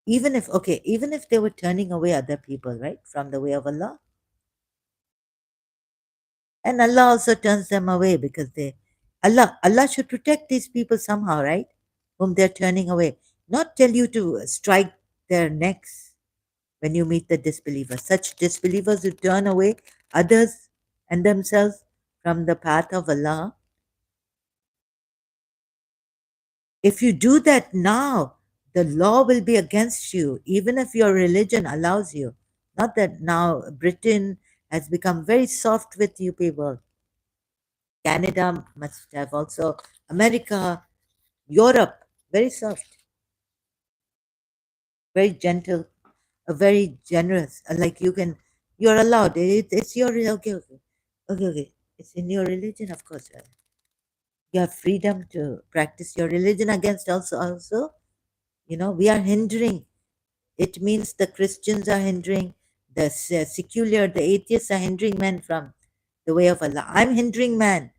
Even if they were turning away other people, right, from the way of Allah, and Allah also turns them away because Allah should protect these people somehow, right, whom they're turning away, not tell you to strike their necks when you meet the disbelievers, such disbelievers who turn away others and themselves from the path of Allah. If you do that now, the law will be against you, even if your religion allows you. Not that now Britain has become very soft with you people. Canada must have also, America, Europe, very soft, very gentle, very generous. Like you're allowed. It's your, okay. It's in your religion, of course. You have freedom to practice your religion against also, we are hindering. It means the Christians are hindering, the secular, the atheists are hindering men from the way of Allah. I'm hindering man.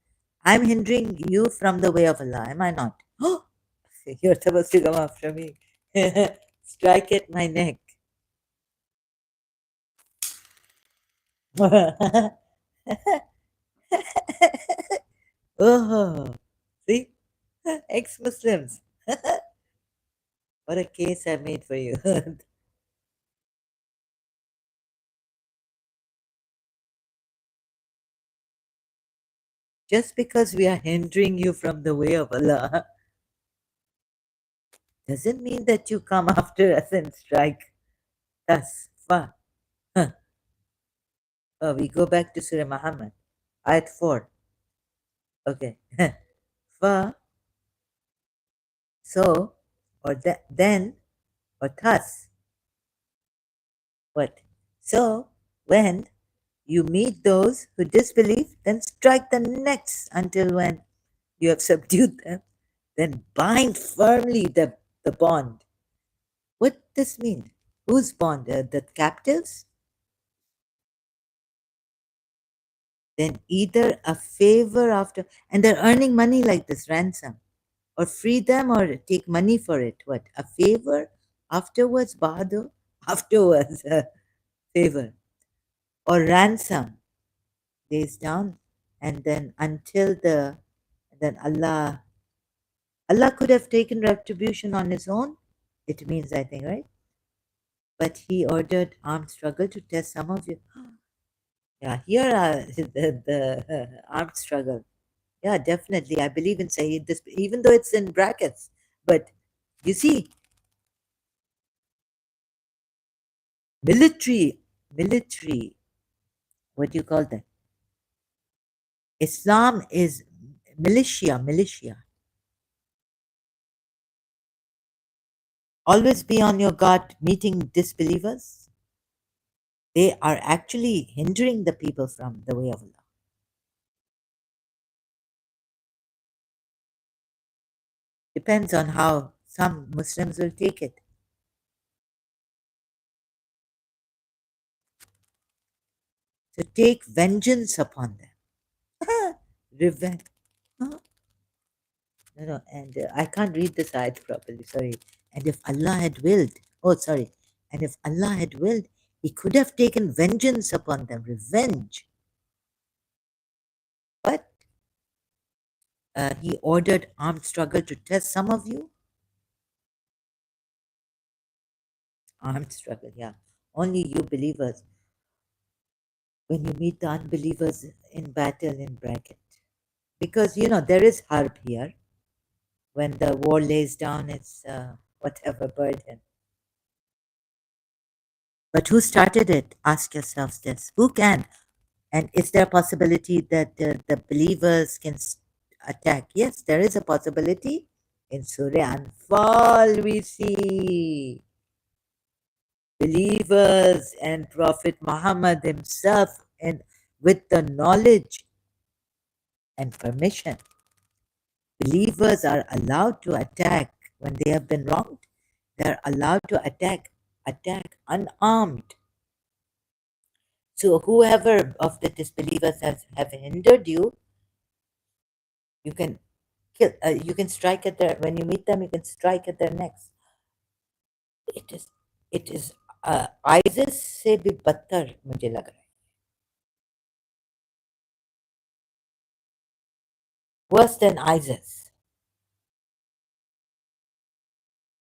I'm hindering you from the way of Allah. Am I not? Oh, you're supposed to come after me. Strike at my neck. Oh, see? Ex Muslims. What a case I made for you. Just because we are hindering you from the way of Allah doesn't mean that you come after us and strike us. Fa. Huh. Oh, we go back to Surah Muhammad, ayat 4. Okay. Fa, so, or then, or thus. What? So, when you meet those who disbelieve, then strike the necks until when you have subdued them, then bind firmly the bond. What does mean? Whose bond? The captives? Then either a favor after, and they're earning money like this ransom. or free them or take money for it. What? A favor? Afterwards, Bahadur? Afterwards, a favor. Or ransom, days down, and then until then Allah could have taken retribution on his own. It means, I think, right? But he ordered armed struggle to test some of you. Yeah, here are the armed struggle. Yeah, definitely. I believe in Saeed, this, even though it's in brackets. But you see, military, what do you call that? Islam is militia. Always be on your guard meeting disbelievers. They are actually hindering the people from the way of Allah. Depends on how some Muslims will take it. To take vengeance upon them. Revenge. Huh? No, and I can't read this ayat properly, sorry. And if Allah had willed, oh, sorry. And if Allah had willed, He could have taken vengeance upon them, revenge. But He ordered armed struggle to test some of you. Armed struggle, yeah. Only you believers. When you meet the unbelievers in battle in bracket. Because, there is harb here. When the war lays down its whatever burden. But who started it? Ask yourselves this. Who can? And is there a possibility that the believers can attack? Yes, there is a possibility. In Surah Anfal, we see believers and Prophet Muhammad himself, and with the knowledge and permission, believers are allowed to attack when they have been wronged. They are allowed to attack unarmed. So whoever of the disbelievers have hindered you, you can kill. You can strike at their, when you meet them. You can strike at their necks. It is. It is. ISIS से भी बदतर मुझे लग रहा है. Worse than ISIS.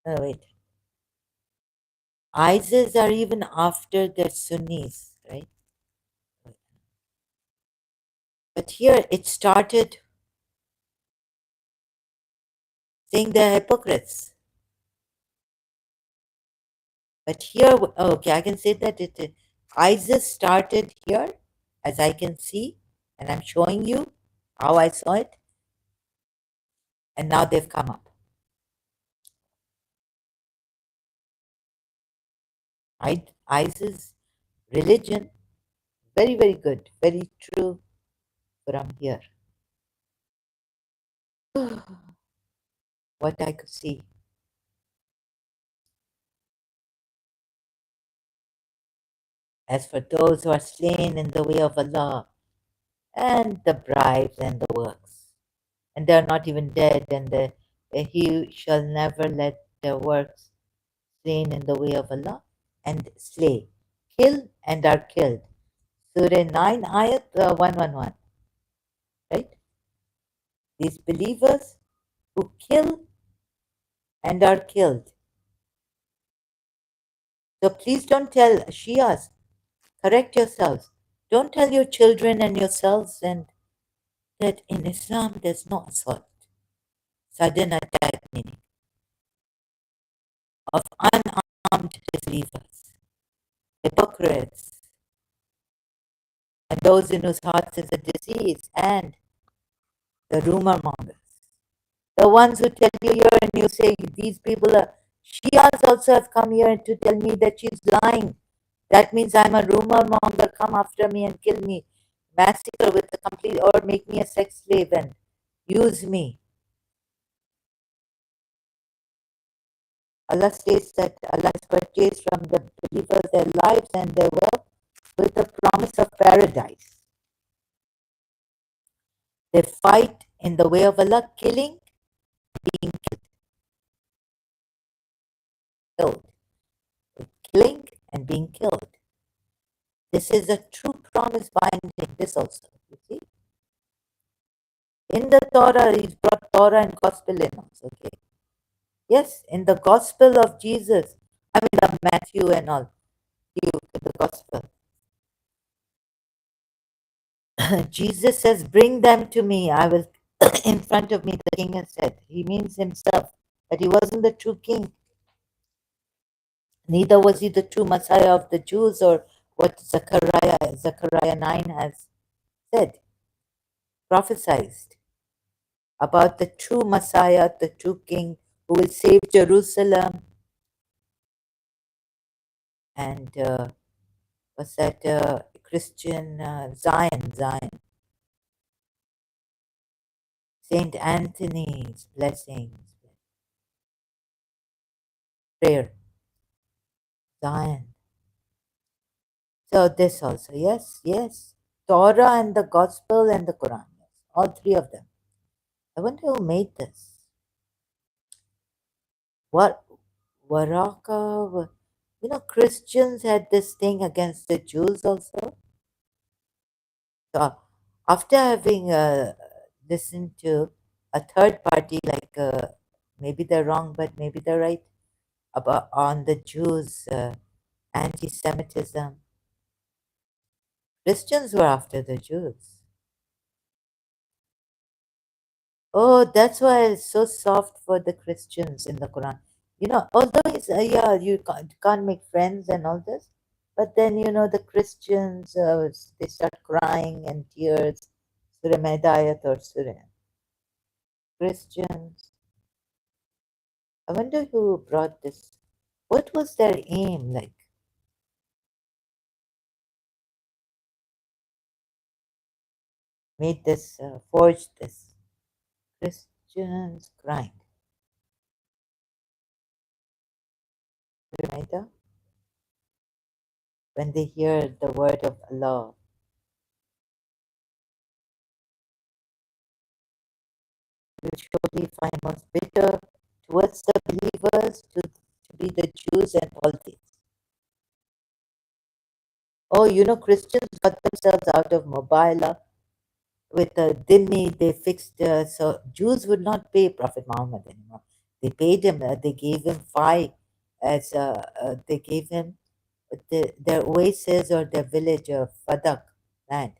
No, wait. ISIS are even after the Sunnis, right? But here it started saying they're hypocrites. But here, okay, I can say that ISIS started here, as I can see, and I'm showing you how I saw it, and now they've come up. ISIS religion, very, very good, very true from here. What I could see. As for those who are slain in the way of Allah, and the bribes and the works, and they are not even dead, and He shall never let their works slain in the way of Allah and slay, kill and are killed. Surah 9, ayat 111. Right? These believers who kill and are killed. So please don't tell Shias, correct yourselves. Don't tell your children and yourselves and that in Islam there's no assault, sudden attack meaning of unarmed disbelievers, hypocrites, and those in whose hearts is a disease, and the rumor mongers. The ones who tell you here and you say these people are Shias also have come here to tell me that she's lying. That means I'm a rumor monger, come after me and kill me, massacre with a complete, or make me a sex slave and use me. Allah states that Allah has purchased from the believers their lives and their wealth with the promise of paradise. They fight in the way of Allah, killing being killed, with killing and being killed. This is a true promise binding, this also, you see. In the Torah, he's brought Torah and gospel in us, okay? Yes, in the gospel of Jesus, I mean, the Matthew and all, the gospel. Jesus says, bring them to me. I will, in front of me, the king has said. He means himself, that he wasn't the true king. Neither was he the true Messiah of the Jews, or what Zechariah 9 has said, prophesied about the true Messiah, the true king who will save Jerusalem. And what's that? Christian Zion, Saint Anthony's blessings, prayer, Zion. So this also, yes, yes. Torah and the Gospel and the Quran, yes, all three of them. I wonder who made this. What Waraka? You know, Christians had this thing against the Jews also. So after having listened to a third party, like maybe they're wrong, but maybe they're right about on the Jews, anti-Semitism. Christians were after the Jews. Oh, that's why it's so soft for the Christians in the Quran. You know, although it's, yeah, you can't make friends and all this, but then, you know, the Christians, they start crying and tears. Surah Medayat or Surah. Christians. I wonder who brought this. What was their aim like? Made this, forged this. Christians crying. Surah Maida, when they hear the word of Allah. You surely find most bitter towards the believers to be the Jews and polytheists. Oh, you know, Christians got themselves out of Mobila with a dhimmi. They fixed, so Jews would not pay Prophet Muhammad anymore. They paid him, they gave him five as, they gave him their oasis or their village of Fadak land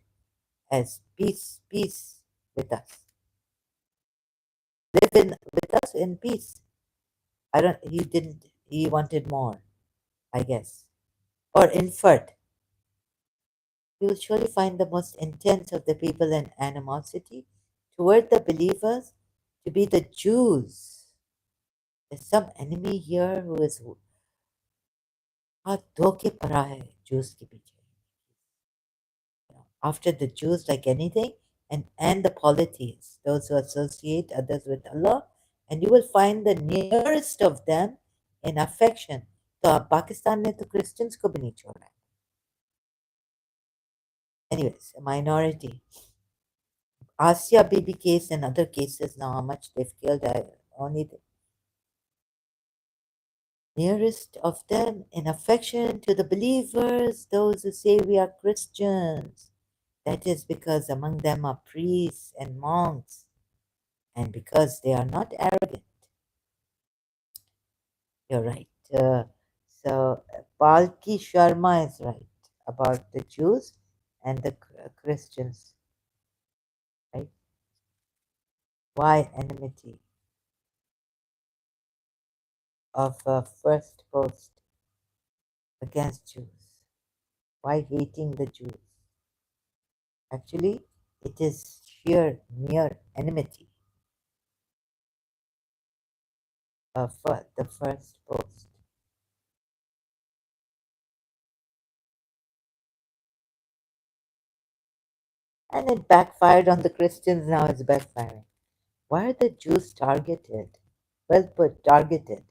as peace, peace with us. Live in with us in peace. I don't, he didn't, he wanted more, I guess. Or inferred. You will surely find the most intense of the people in animosity toward the believers to be the Jews. There's some enemy here who is हाथ धो के पड़ा है Jews के पीछे. After the Jews, like anything, and the polytheists, those who associate others with Allah, and you will find the nearest of them in affection. तो अब पाकिस्तान ने तो Christians को भी नहीं छोड़ा. Anyways, a minority. Asia baby case and other cases now, how much they've killed, only the nearest of them in affection to the believers, those who say we are Christians. That is because among them are priests and monks, and because they are not arrogant. You're right. So, Palki Sharma is right about the Jews and the Christians, right? Why enmity of first post against Jews? Why hating the Jews? Actually, it is sheer mere enmity of the first post. And it backfired on the Christians, now it's backfiring. Why are the Jews targeted? Well put, targeted.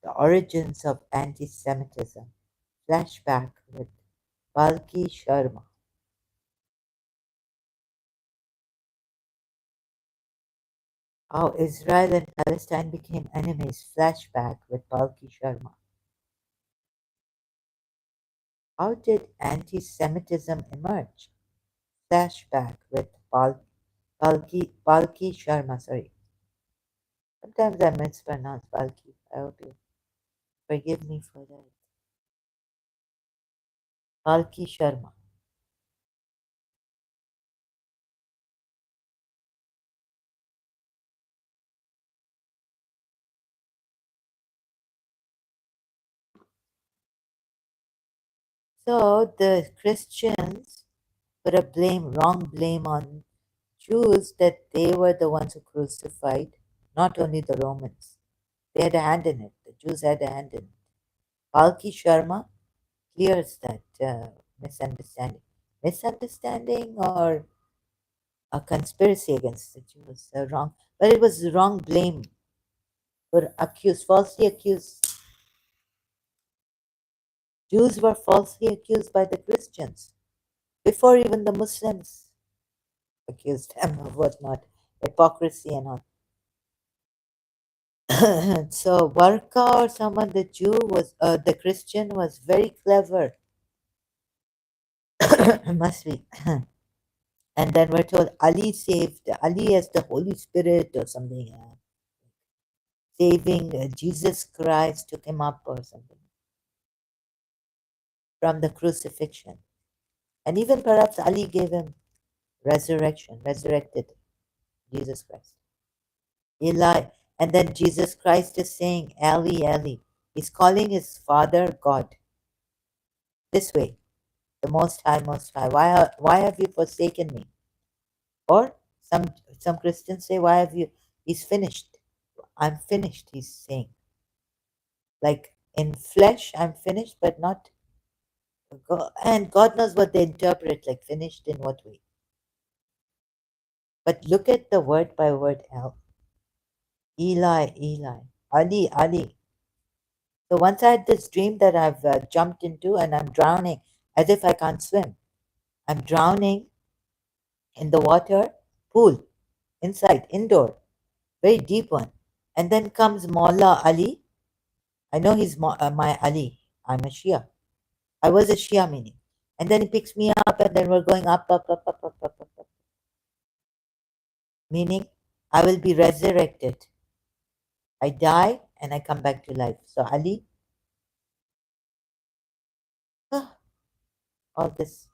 The origins of anti Semitism. Flashback with Palki Sharma. How Israel and Palestine became enemies. Flashback with Palki Sharma. How did anti-Semitism emerge? Flashback with Palki Sharma. Sorry, sometimes I mispronounce Palki. I hope you forgive me for that. Palki Sharma. So the Christians put a wrong blame on Jews that they were the ones who crucified, not only the Romans. They had a hand in it. The Jews had a hand in it. Palki Sharma clears that misunderstanding. Misunderstanding or a conspiracy against the Jews, wrong, but it was wrong blame for accused, falsely accused. Jews were falsely accused by the Christians before even the Muslims accused them of whatnot, hypocrisy and all. So Warka or someone, the Jew was, the Christian was very clever. Must be. And then we're told Ali saved Ali as the Holy Spirit or something, saving Jesus Christ took him up or something from the crucifixion. And even perhaps Ali gave him resurrected Jesus Christ. Eli. And then Jesus Christ is saying, Eli, Eli. He's calling his Father God this way, the Most High, Most High. Why have you forsaken me? Or some Christians say, why have you? He's finished. I'm finished. He's saying, like in flesh, I'm finished, but not. And God knows what they interpret, like finished in what way. But look at the word by word help. Eli, Eli, Ali, Ali. So once I had this dream that I've jumped into and I'm drowning as if I can't swim. I'm drowning in the water pool, inside, indoor, very deep one. And then comes Maula Ali. I know he's my Ali. I'm a Shia. I was a Shia meaning. And then he picks me up and then we're going up, up, up, up, up, up, up, up. Meaning I will be resurrected. I die and I come back to life. So Ali, all this.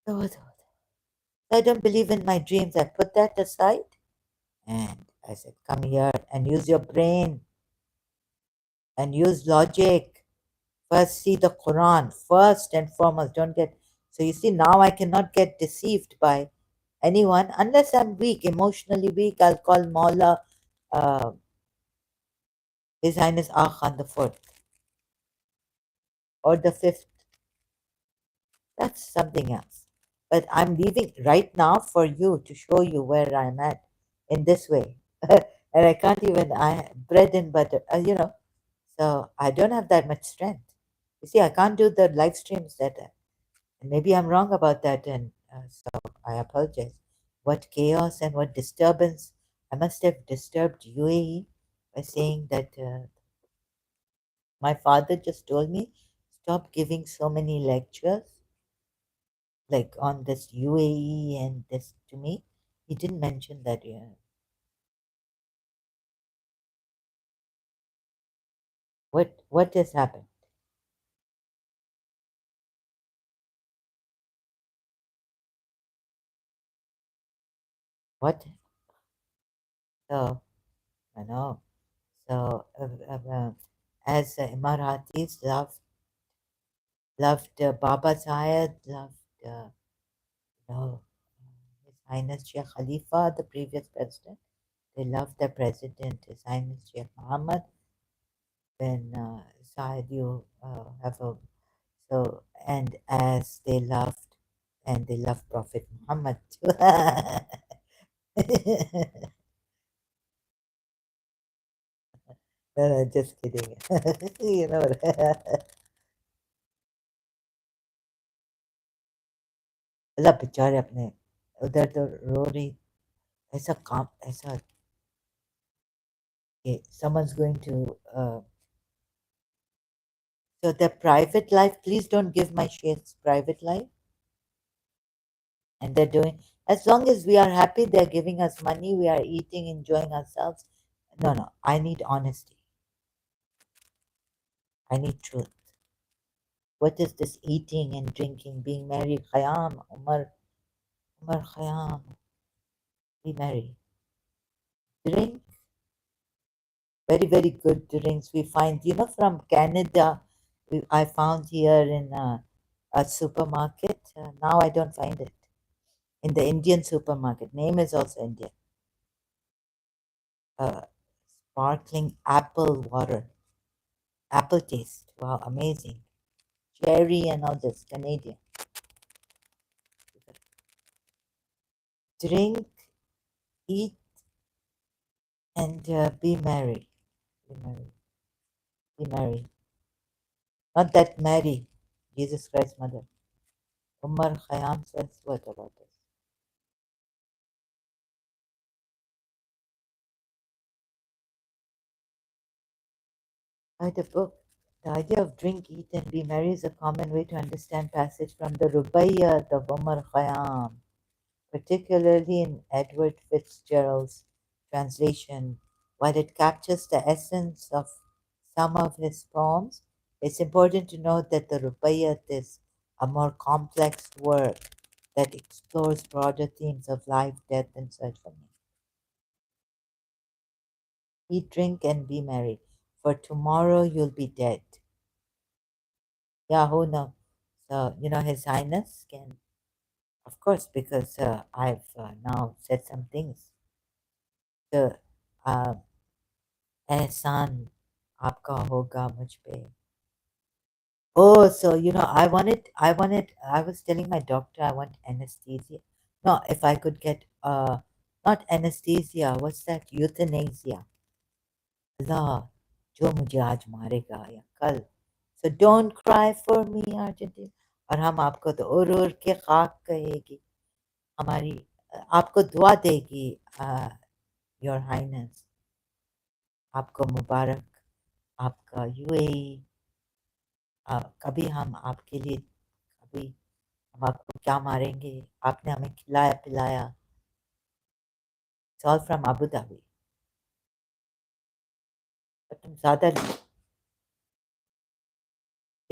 I don't believe in my dreams. I put that aside and I said, come here and use your brain and use logic. First, see the Quran, first and foremost. Don't get. So, you see, now I cannot get deceived by anyone unless I'm weak, emotionally weak. I'll call Maula, uh, His Highness Ah Khan the fourth or the fifth. That's something else. But I'm leaving right now for you to show you where I'm at in this way. And I can't even, I bread and butter, so I don't have that much strength. You see, I can't do the live streams that, and maybe I'm wrong about that. And so I apologize. What chaos and what disturbance. I must have disturbed UAE by saying that my father just told me, stop giving so many lectures like on this UAE and this to me. He didn't mention that. Yeah. What has happened? What? So I know. So as Emiratis loved Baba Zayed, loved no, His Highness Sheikh Khalifa, the previous president. They loved the president, His Highness Sheikh Mohammed. When Zayed, you have a so and as they loved and they love Prophet Muhammad too. No, no, just kidding. You know, अल्लाह बेचारे अपने उधर तो रो रही ऐसा काम ऐसा Okay, someone's going to. So the private life, please don't give my shares private life. And they're doing, as long as we are happy, they're giving us money, we are eating, enjoying ourselves. No, no, I need honesty. I need truth. What is this eating and drinking, being married? Khayyam, Umar Khayyam, be married. Drink, very, very good drinks. We find, from Canada, I found here in a supermarket. Now I don't find it. In the Indian supermarket. Name is also Indian. Uh, Sparkling apple water. Apple taste. Wow, amazing. Cherry and all this. Canadian. Drink, eat, and be merry. Be merry. Be merry. Not that Mary, Jesus Christ's mother. Umar Khayyam says, what about this? Write a book. The idea of drink, eat, and be merry is a common way to understand passage from the Rubaiyat of Umar Khayyam, particularly in Edward Fitzgerald's translation. While it captures the essence of some of his poems, it's important to note that the Rubaiyat is a more complex work that explores broader themes of life, death, and search for meaning. Eat, drink, and be merry, for tomorrow you'll be dead. Yeah, who knows? So, His Highness can, of course, because I've now said some things. So, uh, एहसान आपका होगा मुझ पे. Oh, so I was telling my doctor I want anesthesia. No, if I could get not anesthesia, what's that? Euthanasia. अल्लाह जो मुझे आज मारेगा या कल. So don't cry for me, Argentina. और हम आपको तो उड़ के खाक कहेगी हमारी, आपको दुआ देगी. योर हाइनेस, आपको मुबारक, आपका यूएई. कभी हम आपके लिए, कभी हम आपको क्या मारेंगे, आपने हमें खिलाया पिलाया. It's all from Abu Dhabi. पर तुम ज़्यादा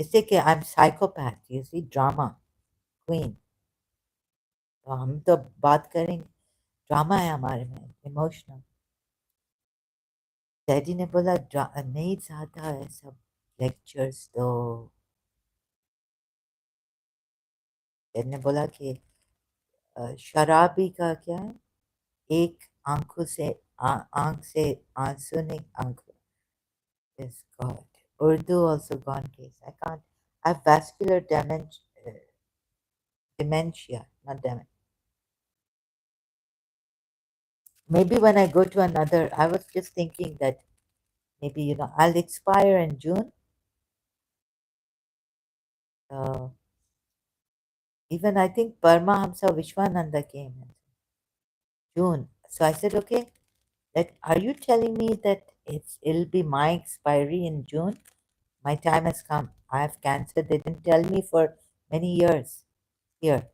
इससे कि I am psychopath, you see, drama queen. तो हम तो बात करेंगे, ड्रामा है हमारे में, इमोशनल. डैडी ने बोला नहीं ज़्यादा है सब लेक्चर्स तो. डैडी ने बोला कि शराबी का क्या है, एक आंखों से आंख से आंसू नहीं, आंख. Yes, God. Urdu also gone case. I can't. I have vascular damage, dementia, not dementia. Maybe when I go to another, I was just thinking that maybe, I'll expire in June. Uh, Even I think Paramahamsa Vishwananda came in June. So I said, okay, are you telling me that it'll be my expiry in June? My time has come. I have cancer. They didn't tell me for many years here.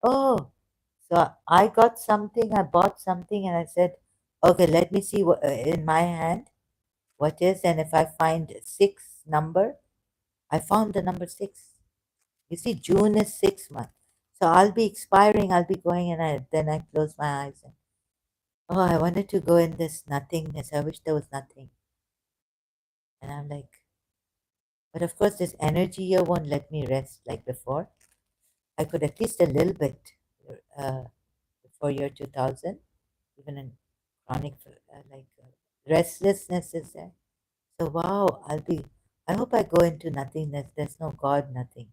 Oh, so I got something, I bought something, and I said, okay, let me see what in my hand what is, and if I find six number, I found the number six. You see, June is 6 months, so I'll be expiring. I'll be going, and then I close my eyes and oh, I wanted to go in this nothingness. I wish there was nothing, and I'm like, but of course, this energy here won't let me rest like before. I could at least a little bit uh, before year 2000, even in chronic restlessness is there. So wow, I hope I go into nothingness. There's no God, nothing.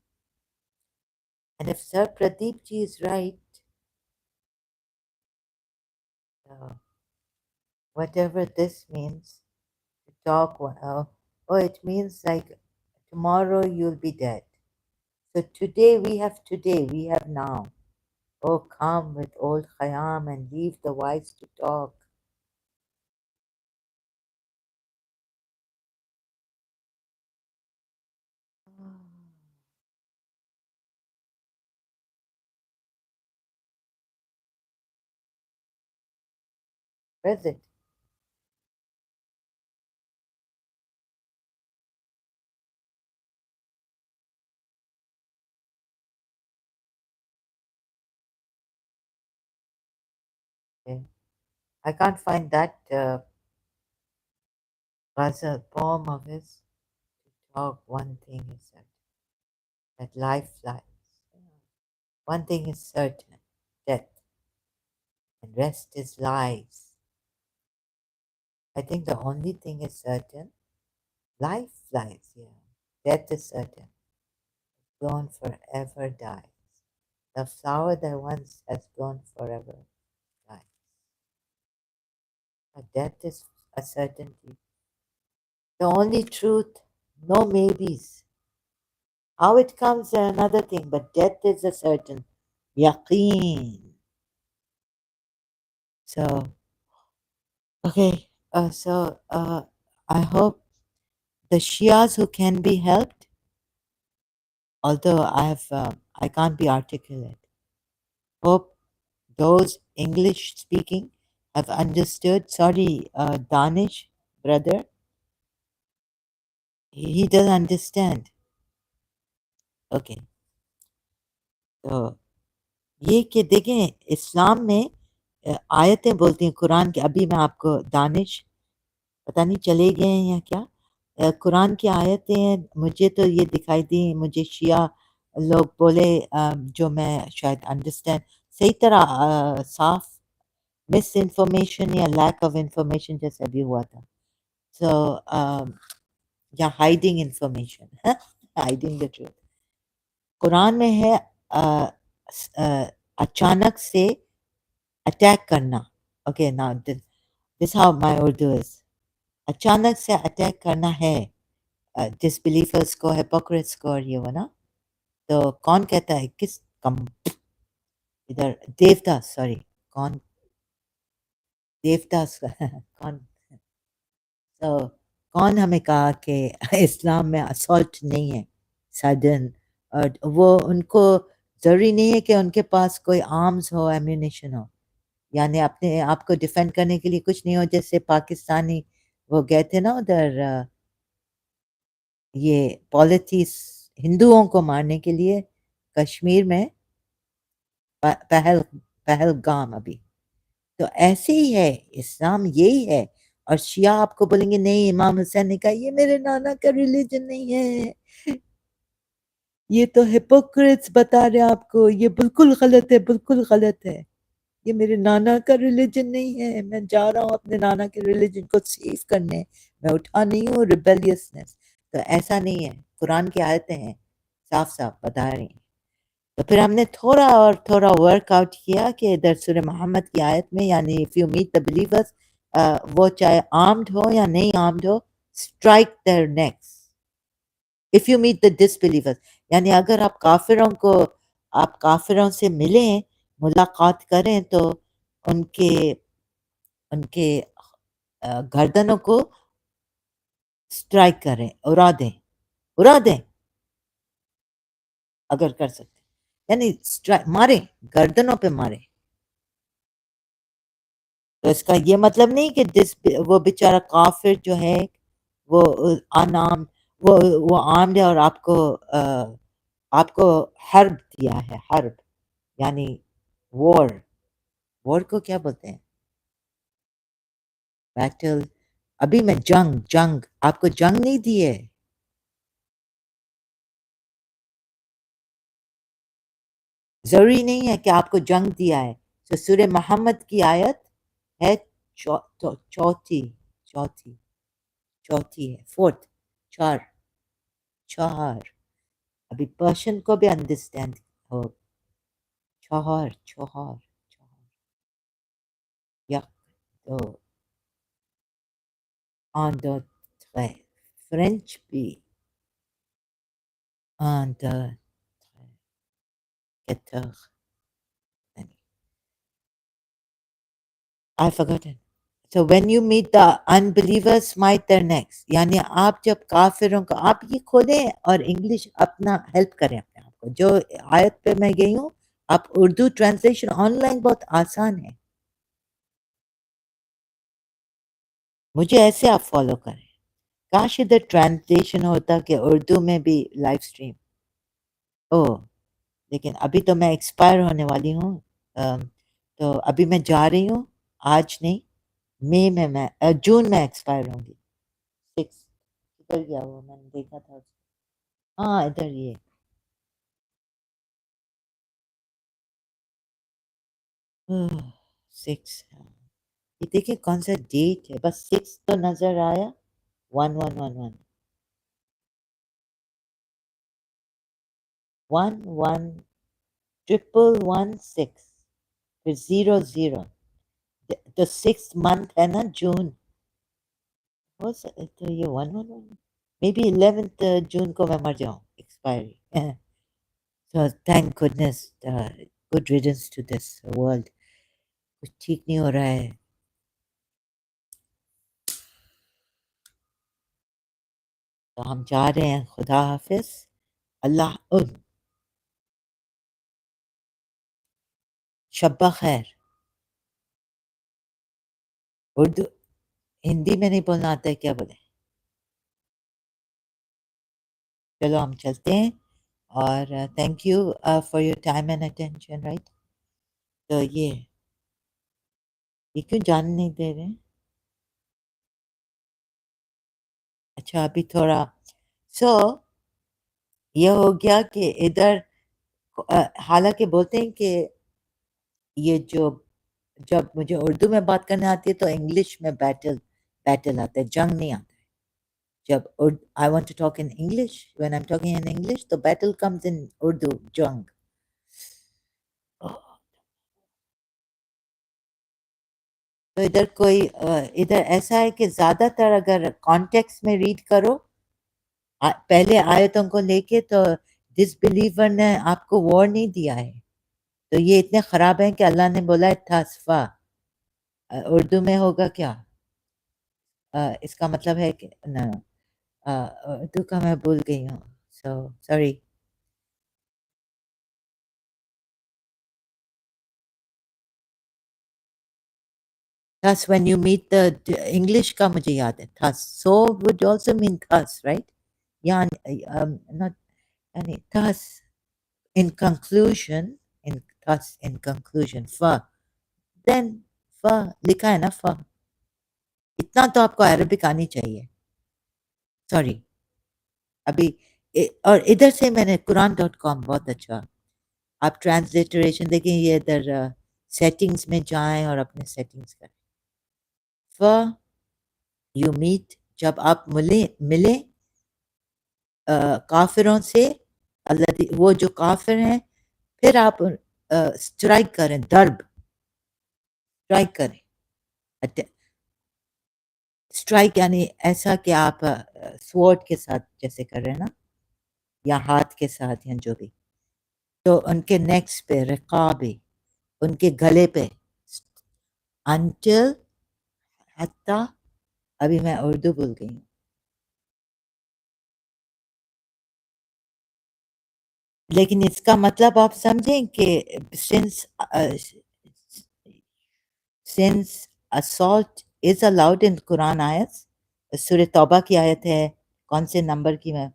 And if Sir Pradeep ji is right, uh, whatever this means, to talk, it means like tomorrow you'll be dead. So today, we have now. Oh, come with old Khayyam and leave the wise to talk. Where's it? Okay. I can't find that ghazal poem of his. Talk, one thing is certain, that life flies. One thing is certain, death, and rest is lies. I think the only thing is certain, life flies, yeah. Death is certain, blown forever dies. The flower that once has blown forever dies. But death is a certainty. The only truth, no maybes. How it comes is another thing, but death is a certain yaqeen. So, okay, I hope the Shias who can be helped, although I can't be articulate, hope those English speaking have understood. Sorry, Danish, brother, he doesn't understand. Okay, तो ये कि देखें इस्लाम में आयतें बोलती हैं कुरान की अभी मैं आपको दानिश पता नहीं चले गए हैं या क्या कुरान की आयतें हैं मुझे तो ये दिखाई दी मुझे शिया लोग बोले जो मैं शायद अंडरस्टैंड सही तरह साफ मिस इन्फॉर्मेशन या लैक ऑफ इन्फॉर्मेशन जैसा भी हुआ था सो या hiding information hiding the truth Quran में है अचानक से अटैक करना okay now this how my Urdu is अचानक से अटैक करना है डिसबिलीवर्स को हिपोक्रेट्स को और ये वो ना तो कौन कहता है किस कम इधर देवदास सॉरी कौन देवदास कौन तो कौन हमें कहा कि इस्लाम में असॉल्ट नहीं है सडन और वो उनको ज़रूरी नहीं है कि उनके पास कोई आर्म्स हो एम्यूनेशन हो यानी अपने आप को डिफेंड करने के लिए कुछ नहीं हो जैसे पाकिस्तानी वो गए थे ना उधर ये पॉलिटिक्स हिंदुओं को मारने के लिए कश्मीर में पहलगाम अभी तो ऐसे ही है इस्लाम यही है और शिया आपको बोलेंगे नहीं इमाम हुसैन ने कहा ये मेरे नाना का रिलीजन नहीं है ये तो हिपोक्रेट्स बता रहे हैं आपको ये बिल्कुल गलत है ये मेरे नाना का रिलीजन नहीं है मैं जा रहा हूँ अपने नाना के रिलीजन को सेव करने मैं उठा नहीं हूँ रिबेलियसनेस तो ऐसा नहीं है कुरान की आयतें हैं साफ साफ बता रही हैं तो फिर हमने थोड़ा और थोड़ा वर्कआउट किया कि इधर सूरह मोहम्मद की आयत में यानी if you meet the believers वो चाहे आर्म्ड हो या नहीं आर्म्ड हो strike their necks if you meet the disbelievers यानी अगर आप काफिरों से मिलें मुलाकात करें तो उनके उनके गर्दनों को स्ट्राइक करें उड़ा दें अगर कर सकते यानी स्ट्राइक मारे गर्दनों पे मारे तो इसका ये मतलब नहीं कि वो बेचारा काफिर जो है वो अनाम वो आर्म्ड है और आपको हर्ब दिया है हर्ब यानी वॉर वॉर को क्या बोलते हैं बैटल अभी मैं जंग जंग आपको जंग नहीं दी है जरूरी नहीं है कि आपको जंग दिया है तो सूर्य मोहम्मद की आयत है चौथी चौथी चौथी है फोर्थ चार चार अभी पर्शियन को भी अंडरस्टैंड हो चौहर चौहर चौहर या तो on the trait French भी on the 14 I forgotten so when you meet the unbelievers smite their necks यानी आप जब काफिरों को आप ये खोलें और इंग्लिश अपना हेल्प करें अपने आप को जो आयत पे मैं गई हूँ आप उर्दू ट्रांसलेशन ऑनलाइन बहुत आसान है مجھے ایسے آپ فالو کریں. کاش ادھر ٹرانسلیشن ہوتا کہ اردو میں بھی لائف اسٹریم. او لیکن ابھی تو میں ایکسپائر ہونے والی ہوں. تو ابھی میں جا رہی ہوں. آج نہیں، مئی میں جون میں ایکسپائر ہوں گی. 6 ادھر گیا وہ میں نے دیکھا تھا. ہاں ادھر یہ 6. یہ دیکھیں کون سا ڈیٹ ہے، بس 6 تو نظر آیا. 1111 1116 پھر 00. تو 6 منتھ ہے نا جون. تو یہ 111 مے بی 11 جون کو میں مر جاؤں expiry. So thank goodness, good riddance to this world. کچھ ٹھیک نہیں ہو رہا ہے. تو ہم جا رہے ہیں. خدا حافظ. اللہ شب خیر. اردو ہندی میں نہیں بولنا آتا ہے کیا بولے؟ چلو ہم چلتے ہیں. اور thank you for your time and attention. Right. تو یہ کیوں جان نہیں دے رہے ہیں؟ اچھا ابھی تھوڑا سو یہ ہو گیا کہ ادھر حالانکہ بولتے ہیں کہ یہ جو جب مجھے اردو میں بات کرنے آتی ہے تو انگلش میں بیٹل آتا ہے، جنگ نہیں آتا ہے. جب I want to talk in English, when I am talking in English تو بیٹل کمز ان اردو، جنگ. تو ادھر کوئی ادھر ایسا ہے کہ زیادہ تر اگر کانٹیکس میں ریڈ کرو پہلے آیتوں کو لے کے تو ڈس بلیور نے آپ کو وار نہیں دیا ہے. تو یہ اتنے خراب ہیں کہ اللہ نے بولا ہے تصفا. اردو میں ہوگا کیا؟ اس کا مطلب ہے کہ نہ اردو کا میں بھول گئی ہوں. So sorry. Thus when you meet the English کا مجھے یاد ہے thus. So would also mean thus, right? یعنی not یعنی thus in conclusion, in conclusion fa. Then fa لکھا ہے نا fa. اتنا تو آپ کو عربک آنی چاہیے. سوری. ابھی اور ادھر سے میں نے قرآن.com بہت اچھا. آپ ٹرانسلیٹریشن دیکھیں یہ ادھر سیٹنگز میں جائیں اور اپنے سیٹنگز کریں. یو میٹ جب آپ ملیں کافروں سے، وہ جو کافر ہیں پھر آپ اسٹرائک کریں، ضرب اسٹرائک کریں. اسٹرائک یعنی ایسا کہ آپ سوورڈ کے ساتھ جیسے کر رہے ہیں نا، یا ہاتھ کے ساتھ یا جو بھی. تو ان کے نیکس پہ رقابی، ان کے گلے پہ انٹل حتیٰ. ابھی میں اردو بھول گئی ہوں. لیکن اس کا مطلب آپ سمجھیں کہ since assault is allowed in قرآن آیت، سورہ توبہ کی آیت ہے کون سے نمبر کی میں،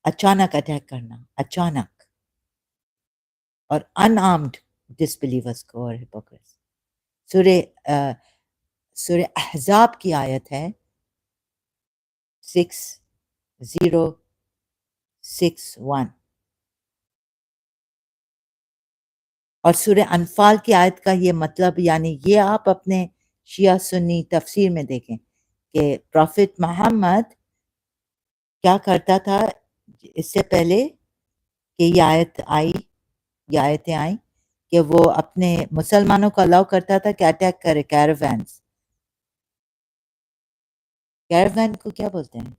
اچانک اٹیک کرنا، اچانک. اور unarmed disbelievers کو اور hypocrites. سورہ احزاب کی آیت ہے 6061. اور سورہ انفال کی آیت کا یہ مطلب یعنی یہ آپ اپنے شیعہ سنی تفسیر میں دیکھیں کہ پروفٹ محمد کیا کرتا تھا اس سے پہلے کہ یہ آیتیں آئیں کہ وہ اپنے مسلمانوں کو الاؤ کرتا تھا کہ اٹیک کرے کیروین کو کیا بولتے ہیں؟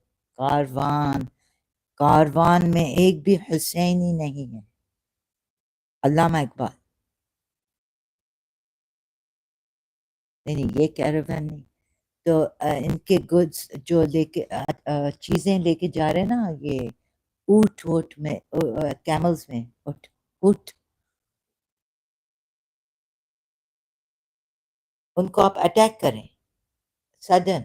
کاروان میں ایک بھی حسینی نہیں ہے. علامہ اقبال. نہیں یہ کیروین نہیں. تو ان کے گڈس جو لے کے چیزیں لے کے جا رہے ہیں نا، یہ اونٹ میں کیملز میں اونٹ ان کو آپ اٹیک کریں سڈن.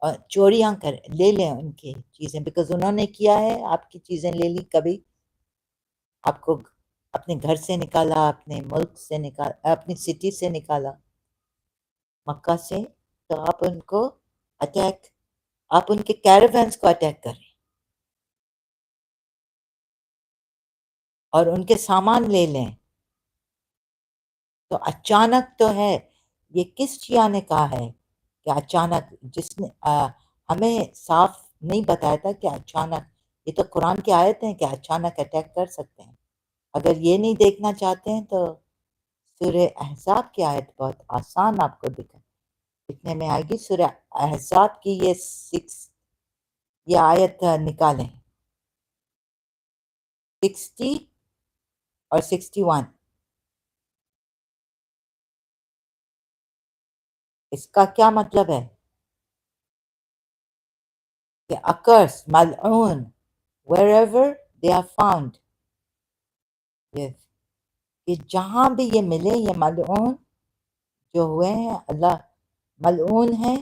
اور چوریاں لے لیں ان کی چیزیں، بیکاز انہوں نے کیا ہے، آپ کی چیزیں لے لی، کبھی آپ کو اپنے گھر سے نکالا، اپنے ملک سے نکالا، اپنی سٹی سے نکالا، مکہ سے، تو آپ ان کو اٹیک، آپ ان کے کیراوینس کو اٹیک کریں اور ان کے سامان لے لیں. تو اچانک تو ہے، یہ کس شیعہ نے کہا ہے کہ اچانک، جس نے ہمیں صاف نہیں بتایا تھا کہ اچانک، یہ تو قرآن کی آیت ہیں کہ اچانک اٹیک کر سکتے ہیں. اگر یہ نہیں دیکھنا چاہتے ہیں تو سورہ احزاب کی آیت بہت آسان آپ کو دکھنے میں آئے گی. سورہ احزاب کی یہ آیت نکالیں، 60 اور 61. اس کا کیا مطلب ہے کہ اکرس، ملعون، wherever they are found. Yes. کہ جہاں بھی یہ ملے، یہ ملعون جو ہوئے ہیں، اللہ ملعون ہے.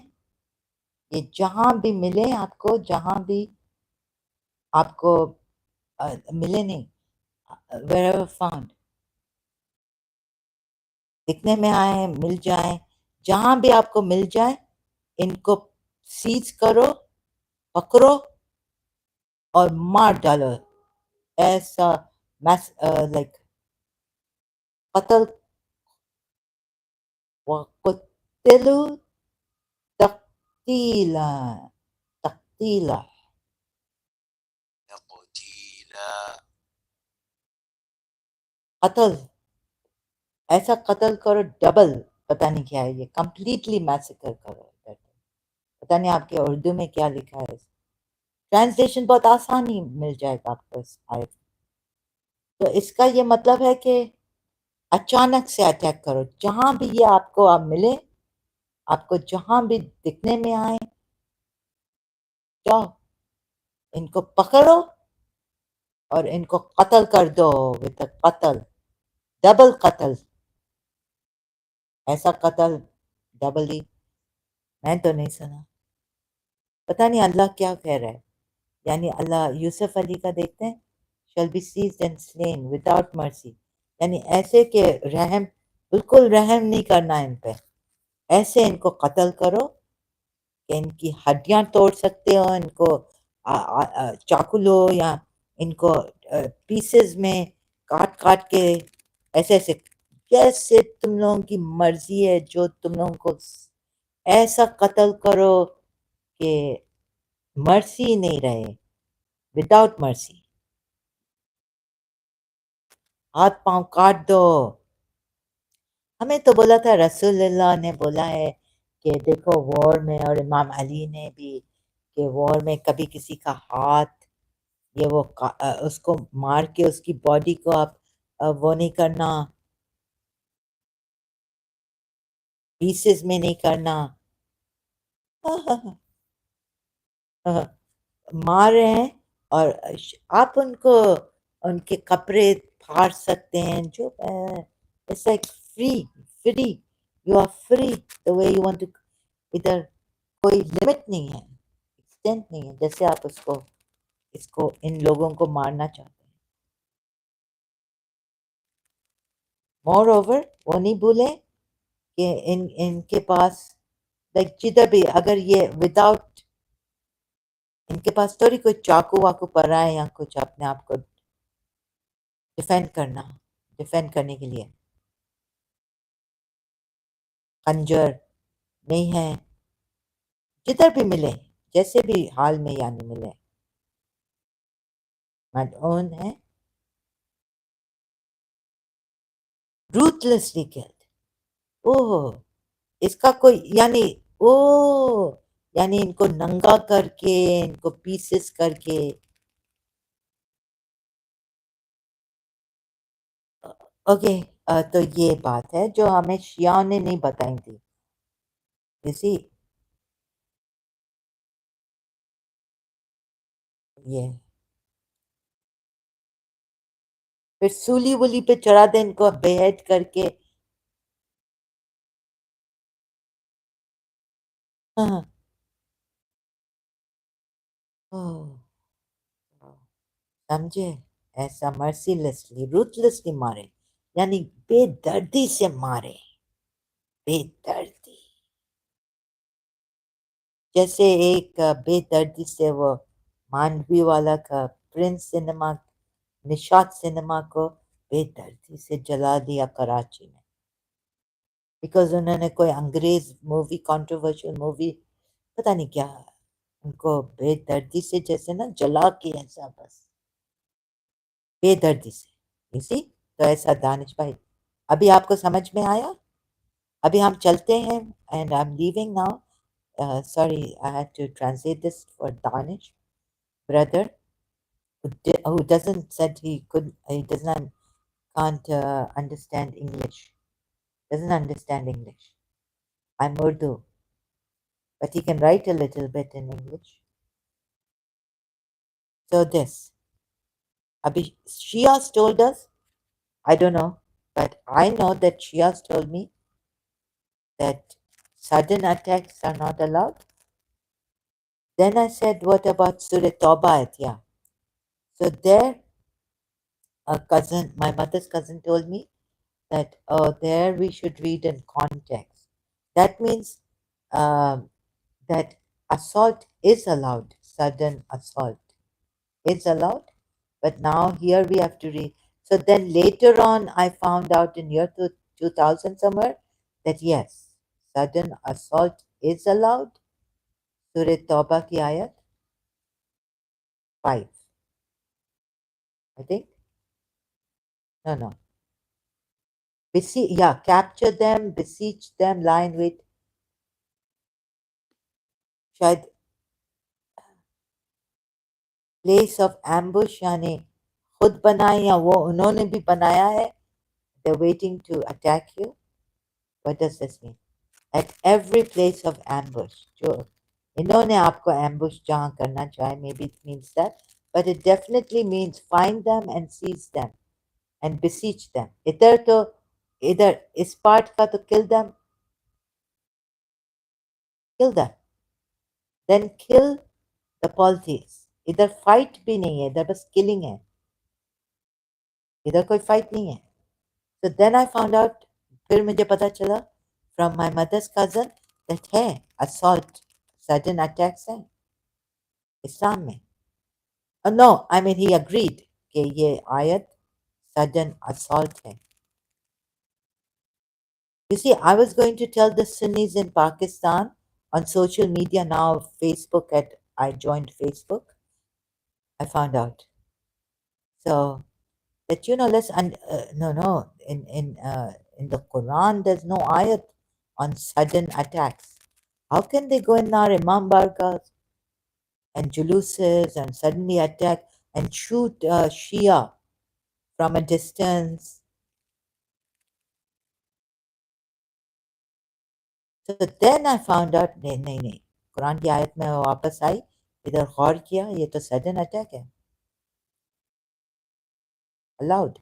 یہ جہاں بھی ملے آپ کو، جہاں بھی آپ کو ملے نہیں، wherever found، دکھنے میں آئے، مل جائیں، جہاں بھی آپ کو مل جائے، ان کو سیز کرو، پکڑو اور مار ڈالو. ایسا لائک قتل، وقتلوا تقتیلا، تقتیلا، قتل، ایسا قتل کرو، ڈبل، پتہ نہیں کیا ہے یہ، کمپلیٹلی میسیکر کرو. پتہ نہیں آپ کے اردو میں کیا لکھا ہے، ٹرانسلیشن بہت آسان ہی مل جائے گا آپ کو اس آیت. تو اس کا یہ مطلب ہے کہ اچانک سے اٹیک کرو، جہاں بھی یہ آپ کو آپ ملے، آپ کو جہاں بھی دکھنے میں آئے، جاؤ ان کو پکڑو اور ان کو قتل کر دو. with a قتل، ڈبل قتل، ایسا قتل ڈبل ہی، میں تو نہیں سنا. پتہ نہیں اللہ کیا کہہ رہا ہے. یعنی اللہ یوسف علی کا دیکھتے ہیں، shall be seized and slain without mercy، یعنی ایسے کہ رحم، بالکل رحم نہیں کرنا ان پہ، ایسے ان کو قتل کرو کہ ان کی ہڈیاں توڑ سکتے ہو، ان کو چاقو لو، یا ان کو پیسز میں کاٹ کاٹ کے، ایسے ایسے، جیسے تم لوگوں کی مرضی ہے، جو تم لوگوں کو ایسا قتل کرو کہ مرسی نہیں رہے، وداؤٹ مرسی، ہاتھ پاؤں کاٹ دو. ہمیں تو بولا تھا، رسول اللہ نے بولا ہے کہ دیکھو وار میں، اور امام علی نے بھی، کہ وار میں کبھی کسی کا ہاتھ، یہ وہ اس کو مار کے اس کی باڈی کو آپ وہ نہیں کرنا، پیسز میں نہیں کرنا. مار رہے ہیں، اور آپ ان کو ان کے کپڑے پھاڑ سکتے ہیں، جو it's like free you are free the way you want to. ادھر کوئی لمٹ نہیں ہے، ایکسٹینٹ نہیں ہے، جیسے آپ اس کو ان لوگوں کو مارنا چاہتے ہیں. مور اوور، وہ نہیں بھولیں کہ ان کے پاس، لائک جدھر بھی، اگر یہ وداؤٹ، ان کے پاس تھوڑی کوئی چاقو واقو پڑ رہا ہے یا کچھ اپنے آپ کو ڈیفینڈ کرنے کے لیے، خنجر نہیں ہے، جدھر بھی ملے، جیسے بھی حال میں یعنی ملے، ملعون ہے. روتلسلی کلڈ، اوہ، اس کا کوئی یعنی، او، یعنی ان کو ننگا کر کے، ان کو پیسز کر کے. اوکے، تو یہ بات ہے جو ہمیں شیعہ نے نہیں بتائی تھی. اسی یہ پھر سولی وولی پہ چڑھا دیں ان کو، بیعت کر کے. ہاں، ओह! समझे? ऐसा मर्सीलेसली, रूथलेसली मारे, यानी बेदर्दी से मारे, बेदर्दी। जैसे एक बेदर्दी से वो मांडवी वाला का प्रिंस सिनेमा, निशात सिनेमा को बेदर्दी से जला दिया कराची में, बिकॉज उन्होंने कोई अंग्रेज मूवी, कंट्रोवर्शियल मूवी, पता नहीं क्या, उनको बेदर्दी से जैसे ना जला के ऐसा बस बेदर्दी से, यू सी। तो ऐसा दानिश भाई, अभी आपको समझ में आया? अभी हम चलते हैं, and I am leaving now. Sorry, I had to translate this for Danish brother who doesn't said he could he doesn't can't understand English, doesn't understand English. I'm Urdu, but he can write a little bit in English. So this, Abhi, Shias told us, I don't know, but I know that Shias told me that sudden attacks are not allowed. Then I said, what about Surah Tawbah? Yeah. So there, a cousin, my mother's cousin told me that, oh, there we should read in context. That means um, that assault is allowed, sudden assault is allowed. But now here we have to read. So then later on, I found out in year 2000 somewhere that yes, sudden assault is allowed. Surah Tawbah ki ayat 5, I think. No, no. Yeah, capture them, beseech them, lie in wait. शायद place of ambush यानी खुद बनाए या वो उन्होंने भी बनाया है. They're waiting to attack you. What does this mean? At every place of ambush. जो इन्होंने आपको ambush जहाँ करना चाहे, maybe it means that, but it definitely means find them and seize them and beseech them. इधर तो इधर इस part का तो kill them, then kill the politics. इधर fight भी नहीं है, इधर बस killing है, इधर कोई fight नहीं है. So then I found out, फिर मुझे पता चला from my mother's cousin that है assault, sudden attacks हैं इस्लाम में. No, I mean he agreed कि ये आयत sudden assault है. You see, I was going to tell the Sunnis in Pakistan on social media now, Facebook, I joined Facebook. I found out. So that, let's no, in the Quran there's no ayat on sudden attacks. How can they go in our imam barkas and juluses and suddenly attack and shoot Shia from a distance? So then I found out, नहीं, कुरान की आयत में वापस आई, इधर गौर किया, ये तो sudden attack है, allowed.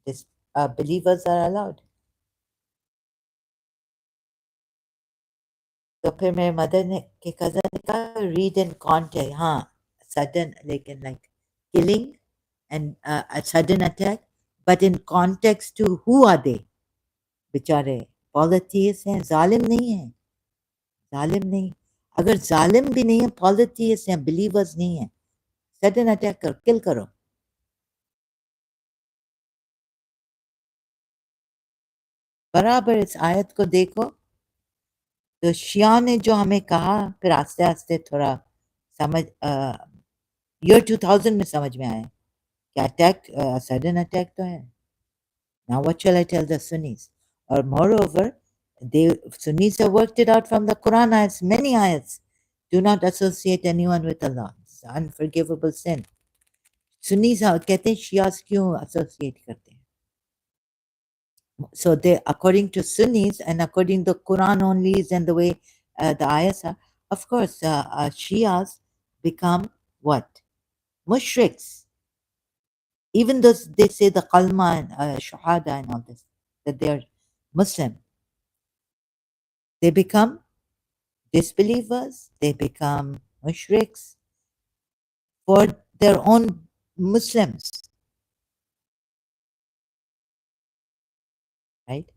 This believers are allowed. तो फिर मेरे मदर ने के कज़न ने कहा रीड इन कॉन्टेक्स्ट. हाँ, सडन, लेकिन like killing and sudden attack, but in context to who are they, बेचारे पॉलिटिशियंस हैं, जालिम नहीं है, जालिम नहीं. अगर जालिम भी नहीं है, पॉलिटिशियंस हैं, बिलीवर्स नहीं है, सडन अटैक करो, किल करो. बराबर इस आयत को देखो तो शिया ने जो हमें कहा, फिर आस्ते आस्ते थोड़ा समझ ईयर 2000 में समझ में आया कि अटैक, सडन अटैक तो है. Now what shall I tell the Sunnis? Or moreover, they Sunnis have worked it out from the Quran ayats, many ayats. Do not associate anyone with Allah. It's an unforgivable sin. Sunnis कहते हैं Shias क्यों associate करते हैं? So they, according to Sunnis and according to the Quran onlys and the way the ayats are, of course, Shias become what? Mushriks. Even though they say the kalma and shahada and all this, that they are Muslim, they become disbelievers, they become mushriks, for their own Muslims, right?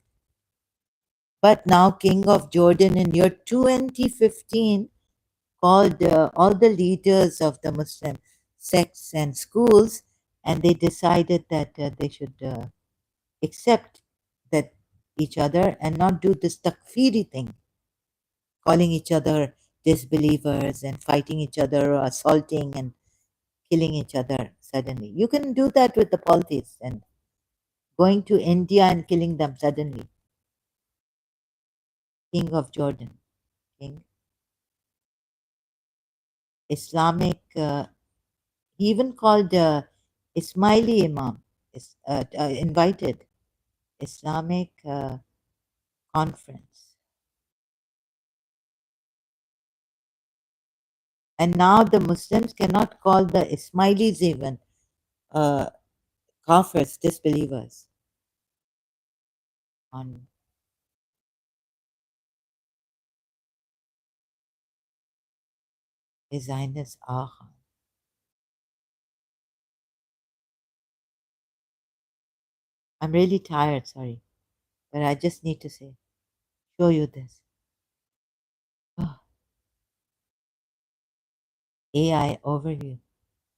But now, King of Jordan in year 2015 called all the leaders of the Muslim sects and schools, and they decided that they should accept that each other and not do this takfiri thing, calling each other disbelievers and fighting each other or assaulting and killing each other suddenly. You can do that with the polytheists and going to India and killing them suddenly. King of Jordan, King Islamic, he even called Ismaili Imam, invited Islamic conference. And now the Muslims cannot call the Ismailis even uh, kafirs, disbelievers, on His Highness Agha. I'm really tired, sorry, but I just need to show you this. Oh, AI overview.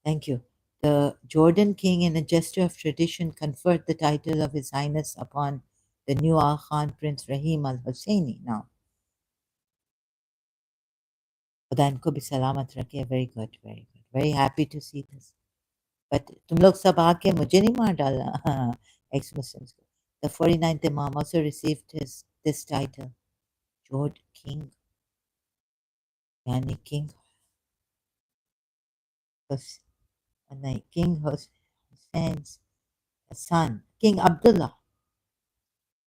Thank you. The Jordan king, in a gesture of tradition, conferred the title of His Highness upon the new Khan, Prince Rahim Al Husseini. Now, खुदा इनको भी सलामत रखे. Very good, very good. Very happy to see this. But तुम लोग सब आके मुझे नहीं मार डाला. Ex-Muslims. The 49th Imam also received this title, Jordan King, yani King Hus, and King Hussein's son, King Abdullah.